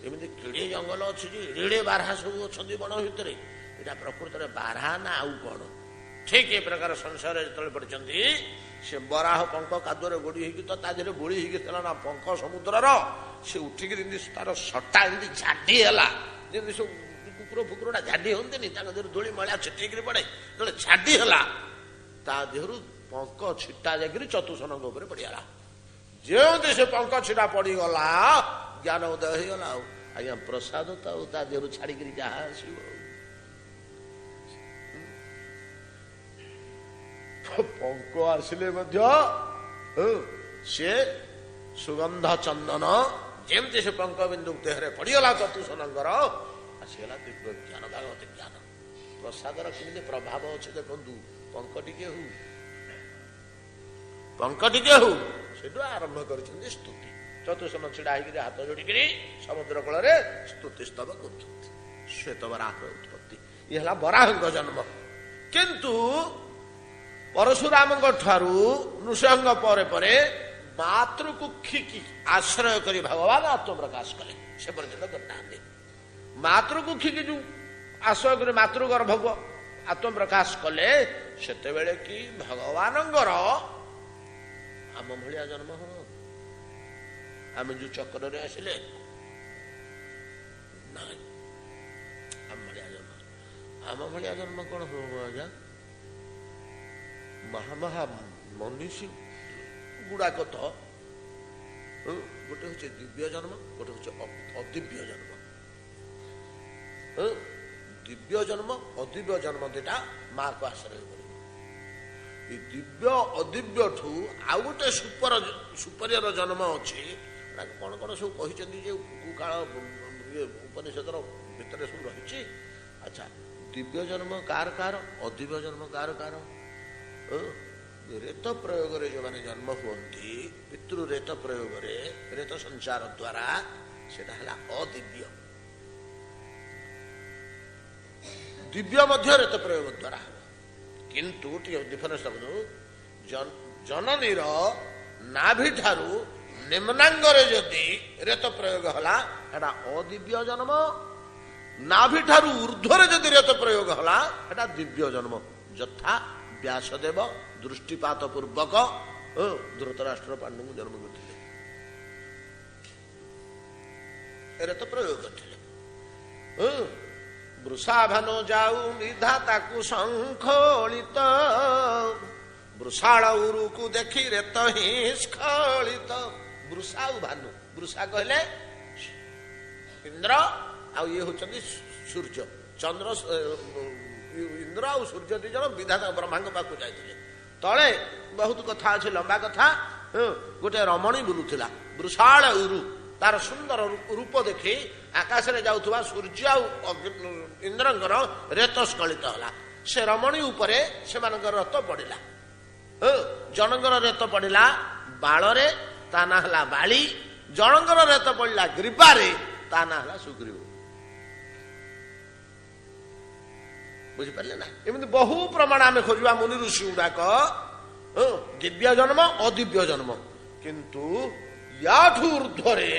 ଏମିତି କେଡେ ଜଙ୍ଗଲ ଅଛି ଯେ ଏଡେ ବାରହା ସବୁ ଅଛନ୍ତି ବଣ ଭିତରେ। ଏଟା ପ୍ରକୃତରେ ବାରହା ନା ଆଉ କ'ଣ? ଠିକ ଏ ପ୍ରକାର ସଂସାରରେ ଯେତେବେଳେ ପଡିଛନ୍ତି, ସେ ବରାହ ପଙ୍କ କାଦୁଅରେ ଗୋଡି ହେଇକି ତ ତା ଦେହରେ ବୋଳି ହେଇକି ଥିଲା ନା ପଙ୍କ ସମୁଦ୍ରର। ସେ ଉଠିକିରି ଏମିତି ତାର ସଟା ଏମିତି ଝାଡି ହେଲା, ଯେମିତି ସବୁ କୁକୁର ଫୁକୁରଟା ଝାଡି ହୁଅନ୍ତିନି, ତାଙ୍କ ଦେହରୁ ଧୂଳି ମଳିଆ ଛିଟିକିରି ପଡେ। ଯେତେବେଳେ ଝାଡି ହେଲା, ତା ଦେହରୁ ପଙ୍କ ଛିଟା ଯାଇକିରି ଚତୁଃସନଙ୍କ ଉପରେ ପଡିଗଲା। ଯେମିତି ସେ ପଙ୍କ ଛିଟା ପଡିଗଲା, ଜ୍ଞାନ ଉଦୟ ହେଇଗଲା। ଆଉ ଆଜ୍ଞା ପ୍ରସାଦ ତ ଆଉ ତା ଦେହରୁ ଛାଡିକିରି ଯାହା ଆସିବ। ପଙ୍କ ଆସିଲେ ମଧ୍ୟ ସେ ସୁଗନ୍ଧ ଚନ୍ଦନ ଯେମିତି ସେ ପଙ୍କ ବିନ୍ଦୁ ଦେହରେ ପଡିଗଲା ଚତୁଃସନଙ୍କର, ଆସିଗଲା ଦିବ୍ୟ ଜ୍ଞାନ, ଭାଗବତ ଜ୍ଞାନ। ପ୍ରସାଦର କେମିତି ପ୍ରଭାବ ଅଛି ଦେଖନ୍ତୁ। ପଙ୍କ ଟିକେ ହଉ ସେଠୁ ଆରମ୍ଭ କରିଛନ୍ତି ସ୍ତୁତି। ଚତୁଃସନ ଛିଡା ହେଇକିରି ହାତ ଯୋଡିକିରି ସମୁଦ୍ର କୂଳରେ ସ୍ତୁତି ସ୍ତବ କରୁଛନ୍ତି। ଶ୍ଵେତ ବରାହର ଉତ୍ପତ୍ତି ଇଏ ହେଲା ବରାହଙ୍କ ଜନ୍ମ। କିନ୍ତୁ ପରଶୁରାମଙ୍କ ଠାରୁ ନୃସିଂହଙ୍କ ପରେ ପରେ ମାତୃକୁକ୍ଷୀକି ଆଶ୍ରୟ କରି ଭଗବାନ ଆତ୍ମପ୍ରକାଶ କଲେ। ସେ ପର୍ଯ୍ୟନ୍ତ କରିନାହାନ୍ତି। ମାତୃକୁକ୍ଷୀକି ଯୋଉ ଆଶ୍ରୟ କରି ମାତୃଗର୍ଭକୁ ଆତ୍ମପ୍ରକାଶ କଲେ, ସେତେବେଳେ କି ଭଗବାନଙ୍କର ଆମ ଭଳିଆ ଜନ୍ମ ହବ? ଆମେ ଯୋଉ ଚକ୍ରରେ ଆସିଲେ ନାଇଁ, ଆମ ଭଳିଆ ଜନ୍ମ କ'ଣ ହବ ଆଜ୍ଞା? ମହା ମନୀଷୀ ଗୁଡାକ ତ ଗୋଟେ ହଉଛି ଦିବ୍ୟ ଜନ୍ମ, ଗୋଟେ ହଉଛି ଅଦିବ୍ୟ ଜନ୍ମ। ଦିବ୍ୟ ଜନ୍ମ ଅଦିବ୍ୟ ଜନ୍ମ ଦିଟା ମାକୁ ଆଶ୍ରୟ କରିବ। ଏ ଦିବ୍ୟ ଅଦିବ୍ୟଠୁ ଆଉ ଗୋଟେ ସୁପରିୟର ଜନ୍ମ ଅଛି। କ'ଣ କ'ଣ ସବୁ କହିଛନ୍ତି ଯେ କାଳ ଉପନିଷଦର ଭିତରେ ସବୁ ରହିଛି। ଆଚ୍ଛା, ଦିବ୍ୟ ଜନ୍ମ କାହାର କାହାର, ଅଦିବ୍ୟ ଜନ୍ମ କାହାର କାହାର? ରେତ ପ୍ରୟୋଗରେ ଯୋଉମାନେ ଜନ୍ମ ହୁଅନ୍ତି, ପିତୃ ରେତ ପ୍ରୟୋଗରେ, ରେତ ସଞ୍ଚାର ଦ୍ୱାରା, ସେଟା ହେଲା ଅଦିବ୍ୟ। ଦିବ୍ୟ ମଧ୍ୟ ରେତ ପ୍ରୟୋଗ ଦ୍ୱାରା ହେବ। କିନ୍ତୁ ଟିକେ ଡିଫରେନ୍ସ ଜନନୀର ନାଭିଠାରୁ ନିମ୍ନାଙ୍ଗରେ ଯଦି ରେତ ପ୍ରୟୋଗ ହେଲା ସେଟା ଅଦିବ୍ୟ ଜନ୍ମ, ନାଭିଠାରୁ ଉର୍ଦ୍ଧ୍ୱରେ ଯଦି ରେତ ପ୍ରୟୋଗ ହେଲା ସେଟା ଦିବ୍ୟ ଜନ୍ମ। ଯଥା ବ୍ୟାସଦେବ ଦୃଷ୍ଟିପାତ ପୂର୍ବକ ଧୃତରାଷ୍ଟ୍ର ପାଣ୍ଡୁଙ୍କୁ ଜନ୍ମ କରିଥିଲେ, ରେତ ପ୍ରୟୋଗ କରିଥିଲେ। ବୃଷାଭାନୁ ଯାଉ ବିଧାତାକୁ ଶଙ୍ଖଳିତ, ବୃଷାଳ ଉରୁକୁ ଦେଖି ରେତ ହିଁ ସ୍ଖଳିତ। ବୃଷା ଆଉ ଭାନୁ, ବୃଷା କହିଲେ ଇନ୍ଦ୍ର ଆଉ ଇଏ ହଉଛନ୍ତି ସୂର୍ଯ୍ୟ, ଚନ୍ଦ୍ର। ଇନ୍ଦ୍ର ଆଉ ସୂର୍ଯ୍ୟ ଦି ଜଣ ବିଧାତା ବ୍ରହ୍ମାଙ୍କ ପାଖକୁ ଯାଇଥିଲେ। ତଳେ ବହୁତ କଥା ଅଛି, ଲମ୍ବା କଥା। ଗୋଟେ ରମଣୀ ବୁଲୁଥିଲା, ବୃଷାଳ ଉରୁ, ତାର ସୁନ୍ଦର ରୂପ ଦେଖି ଆକାଶରେ ଯାଉଥିବା ସୂର୍ଯ୍ୟ ଆଉ ଇନ୍ଦ୍ରଙ୍କର ରେତ ସ୍ଖଳିତ ହେଲା। ସେ ରମଣୀ ଉପରେ ସେମାନଙ୍କର ରଥ ପଡିଲା। ଜଣଙ୍କର ରେତ ପଡିଲା ବାଳରେ, ତା ନାଁ ହେଲା ବାଳି। ଜଣଙ୍କର ରେତ ପଡିଲା ଗ୍ରୀବାରେ, ତା ନାଁ ହେଲା ସୁଗ୍ରୀବ। ବୁଝିପାରିଲେ ନା? ଏମିତି ବହୁ ପ୍ରମାଣ ଆମେ ଖୋଜିବା ମୁନି ଋଷି ଗୁଡାକ ଦିବ୍ୟ ଜନ୍ମ ଅଦିବ୍ୟ ଜନ୍ମ। କିନ୍ତୁ ୟାଠୁ ଉର୍ଦ୍ଧ୍ୱରେ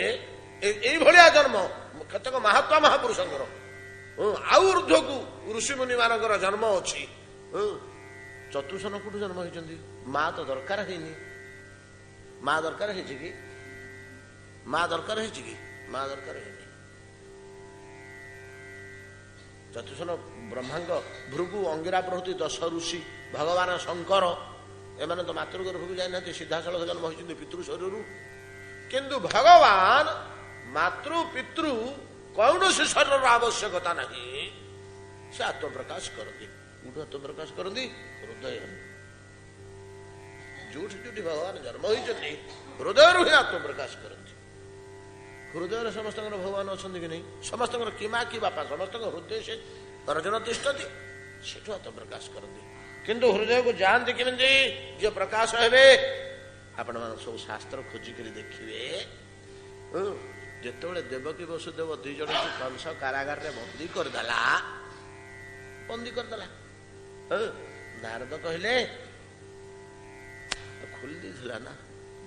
ଏଇଭଳିଆ ଜନ୍ମ କେତେକ ମହାତ୍ମା ମହାପୁରୁଷଙ୍କର, ଆଉ ଉର୍ଦ୍ଧ୍ୱକୁ ଋଷିମୁନି ମାନଙ୍କର ଜନ୍ମ ଅଛି। ଚତୁର୍ସନ କୋଉଠୁ ଜନ୍ମ ହେଇଛନ୍ତି? ମା ତ ଦରକାର ହେଇନି। ମା ଦରକାର ହେଇଛି କି? ମା ଦରକାର ହେଇଛି କି? ମା ଦରକାର ହେଇନି। ଚତୁର୍ସନ ବ୍ରହ୍ମାଙ୍କ ଭୃଗୁ ଅଙ୍ଗିରା ପ୍ରଭୃତି 10 ଋଷି, ଭଗବାନ ଶଙ୍କର, ଏମାନେ ତ ମାତୃଗର୍ଭକୁ ଯାଇନାହାନ୍ତି, ସିଧାସଳଖ ଜନ୍ମ ହୋଇଛନ୍ତି ପିତୃ ଶରୀରରୁ। କିନ୍ତୁ ଭଗବାନ ମାତୃ ପିତୃ କୌଣସି ଶରୀରର ଆବଶ୍ୟକତା ନାହିଁ, ସେ ଆତ୍ମପ୍ରକାଶ କରନ୍ତି। କୋଉଠୁ ଆତ୍ମପ୍ରକାଶ କରନ୍ତି? ହୃଦୟ। ଯୋଉଠି ଯୋଉଠି ଭଗବାନ ଜନ୍ମ ହୋଇଛନ୍ତି ହୃଦୟରୁ ହିଁ ଆତ୍ମପ୍ରକାଶ କରନ୍ତି। ହୃଦୟରେ ସମସ୍ତଙ୍କର ଭଗବାନ ଅଛନ୍ତି କି ନାହିଁ? ସମସ୍ତଙ୍କର କି ମା କି ବାପା, ସମସ୍ତଙ୍କ ହୃଦୟ ସେ ରଜନ ତିଷ୍ଠନ୍ତି, ସେଠୁ ଆତ୍ମପ୍ରକାଶ କରନ୍ତି। କିନ୍ତୁ ହୃଦୟକୁ ଯାଆନ୍ତି କେମିତି ଯେ ପ୍ରକାଶ ହେବେ? ଆପଣମାନେ ସବୁ ଶାସ୍ତ୍ର ଖୋଜିକରି ଦେଖିବେ। ଯେତେବେଳେ ଦେବକୀ ବସୁଦେବ 2 ଜଣଙ୍କୁ କଂସ କାରାଗାରରେ ବନ୍ଦୀ କରିଦେଲା, ନାରଦ କହିଲେ ଖୋଲି ଦେଇଥିଲା ନା,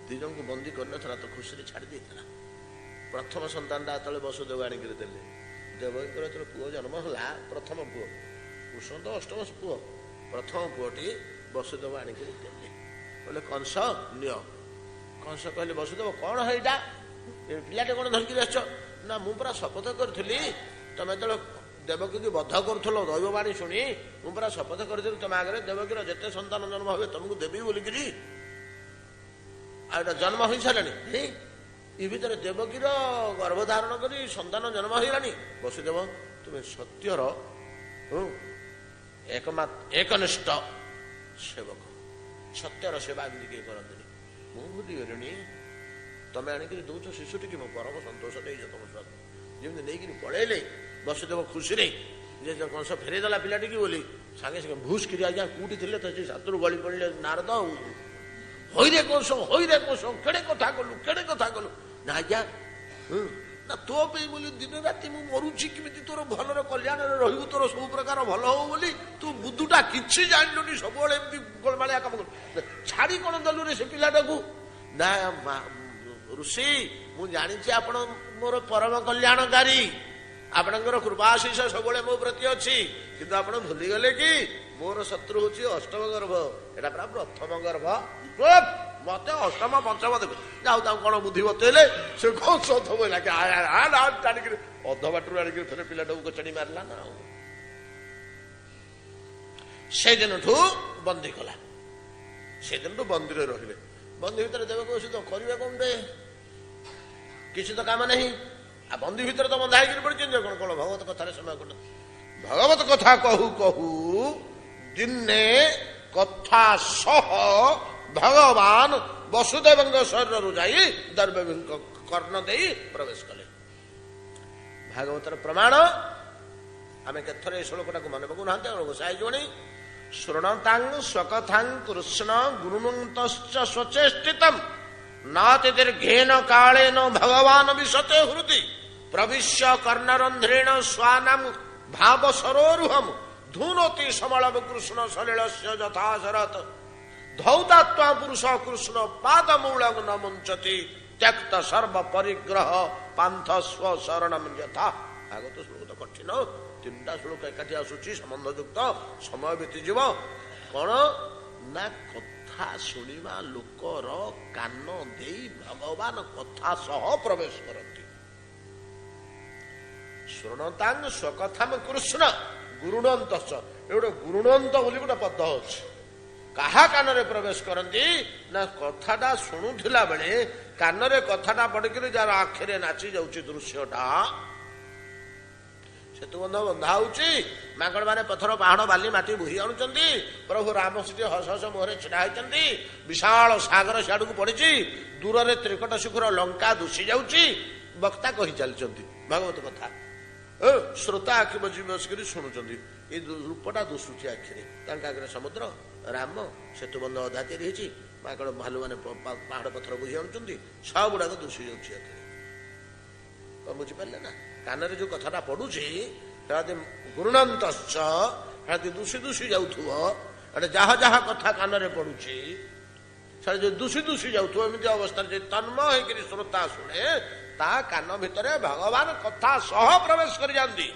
2 ଜଣଙ୍କୁ ବନ୍ଦୀ କରିନଥିଲା ତ ଖୁସିରେ ଛାଡି ଦେଇଥିଲା। ପ୍ରଥମ ସନ୍ତାନଟା ଯେତେବେଳେ ବସୁଦେବ ଆଣିକରି ଦେଲେ, ଦେବକୀଙ୍କର ଯେତେବେଳେ ପୁଅ ଜନ୍ମ ହେଲା, ପ୍ରଥମ ପୁଅ, କୃଷ୍ଣ ତ ଅଷ୍ଟମ ପୁଅ, ପ୍ରଥମ ପୁଅଟି ବସୁଦେବ ଆଣିକରି ଦେଲେ। କହିଲେ କଂସ ନିଅ। କଂସ କହିଲେ ବସୁଦେବ କଣ ହେଇଟା, ପିଲାଟେ କଣ ଧରିକିରି ଆସିଛ? ନା ମୁଁ ପୁରା ଶପଥ କରିଥିଲି, ତମେ ଯେତେବେଳେ ଦେବକୀକୁ ବଧ କରୁଥିଲ ଦୈବବାଣୀ ଶୁଣି, ମୁଁ ପୁରା ଶପଥ କରିଥିଲି ତମ ଆଗରେ ଦେବକୀର ଯେତେ ସନ୍ତାନ ଜନ୍ମ হবে ତମକୁ ଦେବି ବୋଲିକିରି। ଆଉ ଏଇଟା ଜନ୍ମ ହୋଇସାରିଲାଣି, ଏ ଭିତରେ ଦେବକୀର ଗର୍ଭଧାରଣ କରି ସନ୍ତାନ ଜନ୍ମ ହେଇଗଲାଣି। ବସୁଦେବ ତୁମେ ସତ୍ୟର ଏକନିଷ୍ଠ ସେବକ, ସତ୍ୟର ସେବା ଏମିତି କିଏ କରନ୍ତିନି। ମୁଁ ଭୁଲିଗଲିଣି, ତମେ ଆଣିକିରି ଦଉଛ ଶିଶୁଟିକି, ମୁଁ ପରମ ସନ୍ତୋଷ ନେଇଛ ତମ ସ୍ୱାମୀ। ଯେମିତି ନେଇକିରି ପଳେଇଲେ ବସୁଦେବ ଖୁସିରେ, ଯେ କଂସ ଫେରେଇଦେଲା ପିଲାଟିକି ବୋଲି, ସାଙ୍ଗେ ସାଙ୍ଗେ ଭୁସ୍ କିରି ଆଜ୍ଞା କୋଉଠି ଥିଲେ ତ ସେ ସାତରୁ ଗଳି ପଡ଼ିଲେ ନାରଦ। ହଇରେ କଂସ, ହଇରେ କଂସ, କେଡ଼େ କଥା କଲୁ, କେଡ଼େ କଥା କଲୁ। ନା ଆଜ୍ଞା, ନା ତୋ ପାଇଁ ବୋଲି ଦିନ ରାତି ମୁଁ ମରୁଛି, କେମିତି ତୋର ଭଲରେ କଲ୍ୟାଣରେ ରହିବୁ, ତୋର ସବୁ ପ୍ରକାର ଭଲ ହଉ ବୋଲି ତୁ ବୁଦ୍ଧୁଟା କିଛି ଜାଣିଲୁନି, ସବୁବେଳେ ଏମିତି ଗୋଳମାଳିଆ କାମ କରୁ। ଛାଡ଼ି କଣ ଦେଲୁ ରେ ସେ ପିଲାଟାକୁ? ନା ଋଷି, ମୁଁ ଜାଣିଛି ଆପଣ ମୋର ପରମ କଲ୍ୟାଣକାରୀ, ଆପଣଙ୍କର କୃପାଶିଷ ସବୁବେଳେ ମୋ ପ୍ରତି ଅଛି, କିନ୍ତୁ ଆପଣ ଭୁଲିଗଲେ କି ମୋର ଶତ୍ରୁ ହଉଛି ଅଷ୍ଟମ ଗର୍ଭ, ଏଟା ପୁରା ପ୍ରଥମ ଗର୍ଭ। ମତେ ଅଷ୍ଟମ ପଞ୍ଚମ ଦେବେ, ଯାଉ ତାଙ୍କୁ କଣ ବୁଦ୍ଧି ବତେଇଲେ, ସେ କଂସ ଟାଣିକିରି ଅଧ ବାଟରୁ ଆଣିକିରି ଥରେ ପିଲାଟାକୁ କଚାଡ଼ି ମାରିଲା ନା। ଆଉ ସେଦିନଠୁ ବନ୍ଦୀ କଲା, ସେଦିନଠୁ ବନ୍ଦୀରେ ରହିଲେ। ବନ୍ଦୀ ଭିତରେ ଦେବକୀ ବସୁଦେବ କରିବେ କଣ ରେ? କିଛି ତ କାମ ନାହିଁ। ଆଉ ବନ୍ଦୀ ଭିତରେ ତ ବନ୍ଧା ହେଇକିରି ପଡିଛନ୍ତି, କଣ କଣ ଭଗବତ କଥାରେ ସମୟ କଟ। ଭଗବତ କଥା କହୁ କହୁ ଦିନେ କଥା ସହ ଭଗବାନ ବସୁଦେବଙ୍କ ଶରୀରରୁ ଯାଇ ଦୈବକୀଙ୍କ କର୍ଣ୍ଣ ଦେଇ ପ୍ରବେଶ କଲେ। ଭାଗବତର ପ୍ରମାଣ ଆମେ କେତେଥର ଏ ଶ୍ଲୋକଟାକୁ ମନେ ପକାଉନାହାନ୍ତି, ଘୋଷା ହେଇଯିବଣି। ଶୃଣତାଂ ସ୍ୱକଥାଂ କୃଷ୍ଣ ଗୁରୁଣନ୍ତଶ୍ଚ ସ୍ୱଚେଷ୍ଟିତଂ ନାତି ଦୀର୍ଘେନ କାଳେନ ଭଗବାନ ବିଶତେ ହୃଦି ପ୍ରବିଶ୍ୟ କର୍ଣ୍ଣରନ୍ଧ୍ରେଣ ସ୍ୱାନାମ ଭାବ ସରୋରୁହମ୍ ଧୂନୋତି ସମଳବ କୃଷ୍ଣ ସଲିଳସ୍ୟ ଯଥା ଶରତ ଧୌତାତ୍ୱା ପୁରୁଷ କୃଷ୍ଣ ପାଦମୂଳଂ ନ ମୁଞ୍ଚତି ତ୍ୟକ୍ତ ସର୍ବ ପରିଗ୍ରହ ପାନ୍ଥ ସ୍ୱ ଶରଣଂ ଯଥା। ଭାଗବତ ଶ୍ଲୋକ ତ କଠିନ, 3ଟା ଶ୍ଲୋକ ଏକାଠି ଆସୁଛି ସମ୍ବନ୍ଧଯୁକ୍ତ, ସମୟ ବିତିଯିବ। କଣ ନା କଥା ଶୁଣିବା ଲୋକର କାନ ଦେଇ ଭଗବାନ କଥା ସହ ପ୍ରବେଶ କରନ୍ତି। ଶୃଣତାଂ ସ୍ୱକଥାମ କୃଷ୍ଣ ଗୁରୁଣନ୍ତ, ଏ ଗୋଟେ ଗୁରୁଣନ୍ତ ବୋଲି ଗୋଟେ ପଦ ଅଛି। କାହା କାନରେ ପ୍ରବେଶ କରନ୍ତି ନା କଥାଟା ଶୁଣୁଥିଲା ବେଳେ କାନରେ କଥାଟା ପଡିକିରି ଯାହାର ଆଖିରେ ନାଚି ଯାଉଛି ଦୃଶ୍ୟଟା, ସେତୁବନ୍ଧ ବନ୍ଧା ହଉଛି, ମାଙ୍କଡ ମାନେ ପଥର ପାହାଡ ବାଲି ମାଟି ବୋହି ଆଣୁଛନ୍ତି, ପ୍ରଭୁ ରାମ ସେଠି ହସ ହସ ମୁହଁରେ ଛିଡା ହେଇଛନ୍ତି, ବିଶାଳ ସାଗର ସିଆଡକୁ ପଡିଛି, ଦୂରରେ ତ୍ରିକଟ ଶିଖର ଲଙ୍କା ଦୁଷି ଯାଉଛି, ବକ୍ତା କହି ଚାଲିଛନ୍ତି ଭାଗବତ କଥା। ଶ୍ରୋତା ଆଖି ବସି ବସିକରି ଶୁଣୁଛନ୍ତି, ଏଇ ରୂପଟା ଦୁଷୁଛି ଆଖିରେ, ତାଙ୍କ ଆଗରେ ସମୁଦ୍ର, ରାମ, ସେତୁବନ୍ଧ ଅଧା ତିଆରି ହେଇଛି, ମାଙ୍କଡ ଭାଲୁ ମାନେ ପାହାଡ ପଥର ବୋହି ଆଣୁଛନ୍ତି, ସବୁଗୁଡାକ ଦୁଷି ଯାଉଛି ଆଖିରେ। କଣ ବୁଝିପାରିଲେ ନା? କାନରେ ଯୋଉ କଥାଟା ପଡୁଛି ସେଟା ଗୁରୁଣନ୍ତଶ୍ଚ, ସେଟା ଦୁଷି ଦୁଷି ଯାଉଥିବ, ଏଟା ଯାହା ଯାହା କଥା କାନରେ ପଡୁଛି ସେଟା ଯୋଉ ଦୁଷି ଦୁଷି ଯାଉଥିବ, ଏମିତି ଅବସ୍ଥାରେ ଯେ ତନ୍ମୟ ହେଇକିରି ଶ୍ରୋତା ଶୁଣେ, ତା କାନ ଭିତରେ ଭଗବାନ କଥା ସହ ପ୍ରବେଶ କରି ଯାଆନ୍ତି।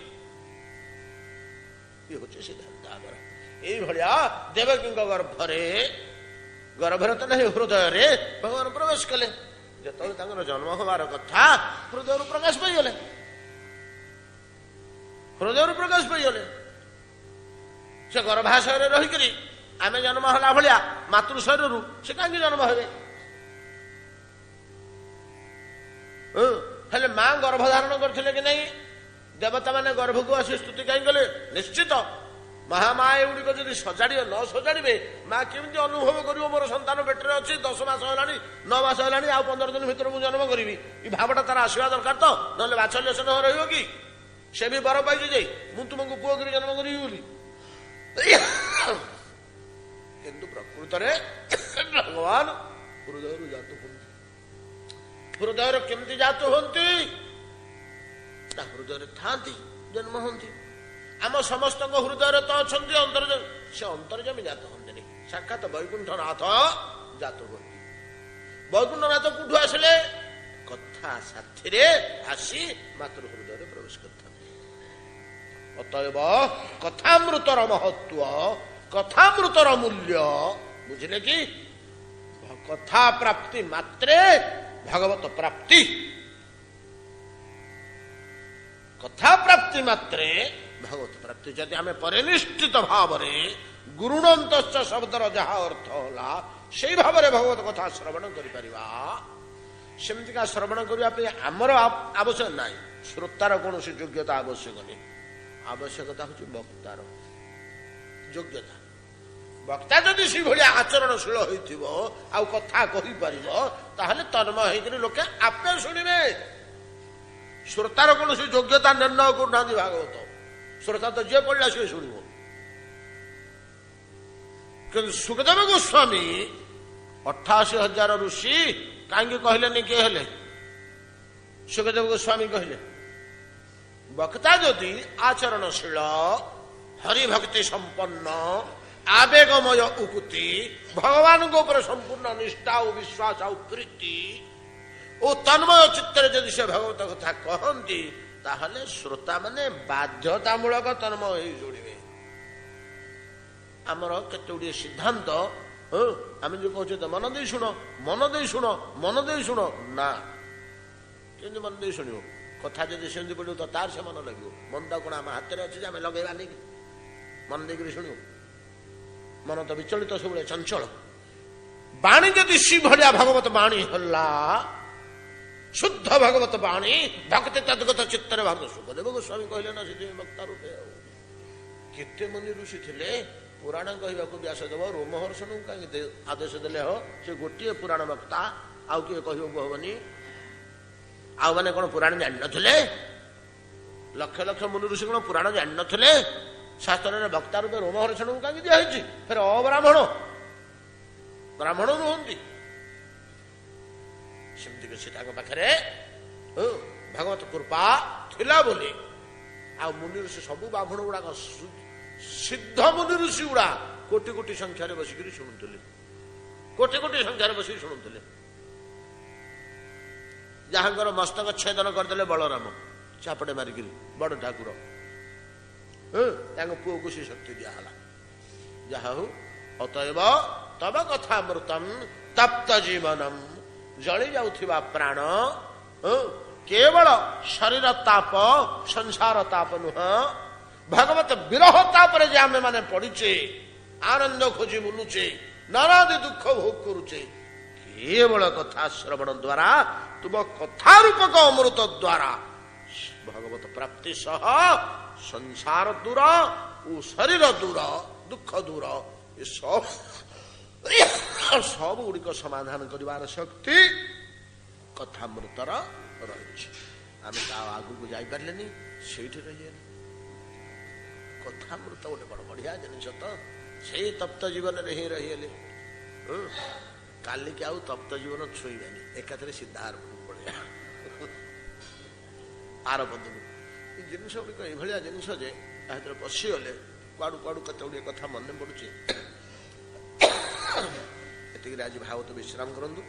ଇଏ ହଉଛି ସିଦ୍ଧାନ୍ତ ଆମର। ଏଇଭଳିଆ ଦେବକୀଙ୍କ ଗର୍ଭରେ ତ ନାହିଁ, ହୃଦୟରେ ଭଗବାନ ପ୍ରବେଶ କଲେ। ଯେତେବେଳେ ତାଙ୍କର ଜନ୍ମ ହବାର କଥା, ହୃଦୟରୁ ପ୍ରକାଶ ପାଇଗଲେ, ହୃଦୟରୁ ପ୍ରକାଶ ପାଇଗଲେ। ସେ ଗର୍ଭାଶୟରେ ରହିକରି ଆମେ ଜନ୍ମ ହେଲା ଭଳିଆ ମାତୃ ଶରୀରରୁ ସେ କାହିଁକି ଜନ୍ମ ହେବେ? ହେଲେ ମା ଗର୍ଭ ଧାରଣ କରିଥିଲେ କି ନାହିଁ? ଦେବତା ମାନେ ଗର୍ଭକୁ ଆସି ସ୍ତୁତି କାହିଁ କଲେ? ନିଶ୍ଚିତ। ମହାମା ଏଗୁଡିକ ଯଦି ସଜାଡ଼ିବେ ନ ସଜାଡ଼ିବେ, ମା କେମିତି ଅନୁଭବ କରିବ ମୋର ସନ୍ତାନ ପେଟରେ ଅଛି, 10 ମାସ ହେଲାଣି, 9 ମାସ ହେଲାଣି, ଆଉ 15 ଦିନ ଭିତରେ ମୁଁ ଜନ୍ମ କରିବି, ଏ ଭାବଟା ତାର ଆସିବା ଦରକାର ତ, ନହେଲେ ବାତ୍ସଲ୍ୟ ସ୍ନେହ ରହିବ କି? ସେ ବି ବର ପାଇଛି ଯେ ମୁଁ ତୁମକୁ ପୁଅ କରି ଜନ୍ମ କରିବି ବୋଲି। କିନ୍ତୁ ପ୍ରକୃତରେ ଭଗବାନ ହୃଦୟରୁ ଜାତ ହୁଅନ୍ତି। ହୃଦୟର କେମିତି ଜାତ ହୁଅନ୍ତି? ତା ହୃଦୟରେ ଥାନ୍ତି, ଜନ୍ମ ହୁଅନ୍ତି। ଆମ ସମସ୍ତଙ୍କ ହୃଦୟରେ ତ ଅଛନ୍ତି ଅନ୍ତର୍ଜମୀ, ସେ ଅନ୍ତର୍ଜମୀ ଜାତ ହୁଅନ୍ତିନି, ସାକ୍ଷାତ ବୈକୁଣ୍ଠନାଥ ଜାତ ହୁଅନ୍ତି। ବୈକୁଣ୍ଠନାଥ କୋଉଠୁ ଆସିଲେ? କଥା ସାଥିରେ ଆସି ମାତୃ ହୃଦୟରେ ପ୍ରବେଶ କରିଥାନ୍ତି। ଅତଏବ କଥାମୃତର ମହତ୍ଵ, କଥାମୃତର ମୂଲ୍ୟ ବୁଝିଲେ କି? କଥା ପ୍ରାପ୍ତି ମାତ୍ରେ ଭାଗବତ ପ୍ରାପ୍ତି, କଥା ପ୍ରାପ୍ତି ମାତ୍ରେ ଭାଗବତ ପ୍ରାପ୍ତି। ଯଦି ଆମେ ପରିନିଷ୍ଠିତ ଭାବରେ ଗୁରୁଣନ୍ତଶ୍ଚ ଶବ୍ଦର ଯାହା ଅର୍ଥ ହେଲା ସେଇ ଭାବରେ ଭଗବତ କଥା ଶ୍ରବଣ କରିପାରିବା, ସେମିତିକା ଶ୍ରବଣ କରିବା ପାଇଁ ଆମର ଆବଶ୍ୟକ ନାହିଁ, ଶ୍ରୋତାର କୌଣସି ଯୋଗ୍ୟତା ଆବଶ୍ୟକ ନାହିଁ। ଆବଶ୍ୟକତା ହଉଛି ବକ୍ତାର ଯୋଗ୍ୟତା। ବକ୍ତା ଯଦି ସେଭଳିଆ ଆଚରଣଶୀଳ ହୋଇଥିବ, ଆଉ କଥା କହିପାରିବ, ତାହେଲେ ତନ୍ମୟ ହେଇକରି ଲୋକେ ଆପେ ଶୁଣିବେ। ଶ୍ରୋତାର କୌଣସି ଯୋଗ୍ୟତା ନିର୍ଣ୍ଣୟ କରୁନାହାନ୍ତି ଭାଗବତ। ଶ୍ରୋତା ତ ଯିଏ ପଢିଲା ସିଏ ଶୁଣିବ। କିନ୍ତୁ ସୁଖଦେବ ଗୋସ୍ୱାମୀ 88,000 ଋଷି କାହିଁକି କହିଲେନି? କିଏ ହେଲେ? ସୁଖଦେବ ଗୋସ୍ୱାମୀ କହିଲେ, ବକ୍ତା ଯଦି ଆଚରଣଶୀଳ, ହରିଭକ୍ତି ସମ୍ପନ୍ନ, ଆବେଗମୟ ଉକ୍ତି, ଭଗବାନଙ୍କ ଉପରେ ସମ୍ପୂର୍ଣ୍ଣ ନିଷ୍ଠା ଓ ବିଶ୍ୱାସ ଆଉ ପ୍ରୀତି ଓ ତନ୍ମୟ ଚିତ୍ତରେ ଯଦି ସେ ଭଗବତ କଥା କହନ୍ତି, ତାହେଲେ ଶ୍ରୋତା ମାନେ ବାଧ୍ୟତାମୂଳକ ତନ୍ମୟ ହେଇ ଯୋଡ଼ିବେ। ଆମର କେତେ ଗୁଡ଼ିଏ ସିଦ୍ଧାନ୍ତ, ଆମେ ଯୋଉ କହୁଛେ ମନ ଦେଇ ଶୁଣ, ମନ ଦେଇ ଶୁଣ, ମନ ଦେଇ ଶୁଣ, ନା, କେମିତି ମନ ଦେଇ ଶୁଣିବ? କଥା ଯଦି ସେମିତି ପଡ଼ିବ ତ ତାର ସେ ମନ ଲାଗିବ। ମନଟା କଣ ଆମ ହାତରେ ଅଛି ଯେ ଆମେ ଲଗେଇବା ନେଇକି ମନ ଦେଇକରି ଶୁଣିବ? ମନ ତ ବିଚଳିତ, ସବୁବେଳେ ଚଞ୍ଚଳ। ବାଣୀ ଯଦି ସି ଭଳିଆ ଭାଗବତ ବାଣୀ ହେଲା, ଶୁଦ୍ଧ ଭାଗବତ ବାଣୀ, ଭକ୍ତି ତଦ୍ଗତ ଚିତ୍ତରେ ଭାଗ। ସୁଖଦେବ ଗୋସ୍ୱାମୀ କହିଲେ ନା ସେଥିପାଇଁ ବକ୍ତା ରୂପେ। ଆଉ କେତେ ମୁନି ଋଷି ଥିଲେ, ପୁରାଣ କହିବାକୁ ବ୍ୟାସଦେବ ରୋମହର୍ଷଣଙ୍କୁ କାହିଁକି ଆଦେଶ ଦେଲେ? ହୋ, ସେ ଗୋଟିଏ ପୁରାଣ ବକ୍ତା, ଆଉ କିଏ କହିବାକୁ ହବନି? ଆଉ ମାନେ କଣ ପୁରାଣ ଜାଣିନଥିଲେ? ଲକ୍ଷ ଲକ୍ଷ ମୁନି ଋଷି କଣ ପୁରାଣ ଜାଣିନଥିଲେ? ଶାସ୍ତ୍ରରେ ବକ୍ତା ରୂପେ ରୋମହର୍ଷଣଙ୍କୁ କାହିଁକି ଦିଆହେଇଛି? ଫେର ଅବ୍ରାହ୍ମଣ, ବ୍ରାହ୍ମଣ ନୁହନ୍ତି। ସେମିତିକି ସେ ତାଙ୍କ ପାଖରେ ଭାଗବତ କୃପା ଥିଲା ବୋଲି, ଆଉ ମୁନି ଋଷି ସବୁ ବ୍ରାହ୍ମଣ ଗୁଡାକ सिद्ध मुनि ऋषि गुड़ा कोटि कोटि संख्यार बसिक शुणुले कोटि कोटि संख्यार बसिक शुणुले जहांकर मस्तक छेदन करदे बलराम चापटे मारिक बड़ ठाकुर पुओ को सी शक्ति दिहला जहा हो अतएव तब कथामृतम तप्त जीवनम जली जाउथिबा प्राण केवल शरीर ताप संसार ताप नुह भगवत विरह तापर जे आमे माने पड़ीचे आनंद खोजी बुलुचे नानादि दुख भोग करुचे केवल कथा श्रवण द्वारा तुम कथा रूपक अमृत द्वारा भगवत प्राप्ति सह संसार दूर और शरीर दूर दुख दूर ये सब गुड़िक समाधान कर शक्ति कथामृतर रही आम आगू को जापारे से रही कथामृत गोटे बड़ बढ़िया जिनिस तो से तप्त जीवन में ही रही काली के आउ तप्त जीवन छुईबानी एकाथरे सीधा आरंभ पड़े आरंभ जिनिस गुड़िक ये जिनिस जे पशिगले कुआड़ू कुआड़ू कत गुड़िया कथा मन पड़ुचे एतिक आज भागवत विश्राम करूँ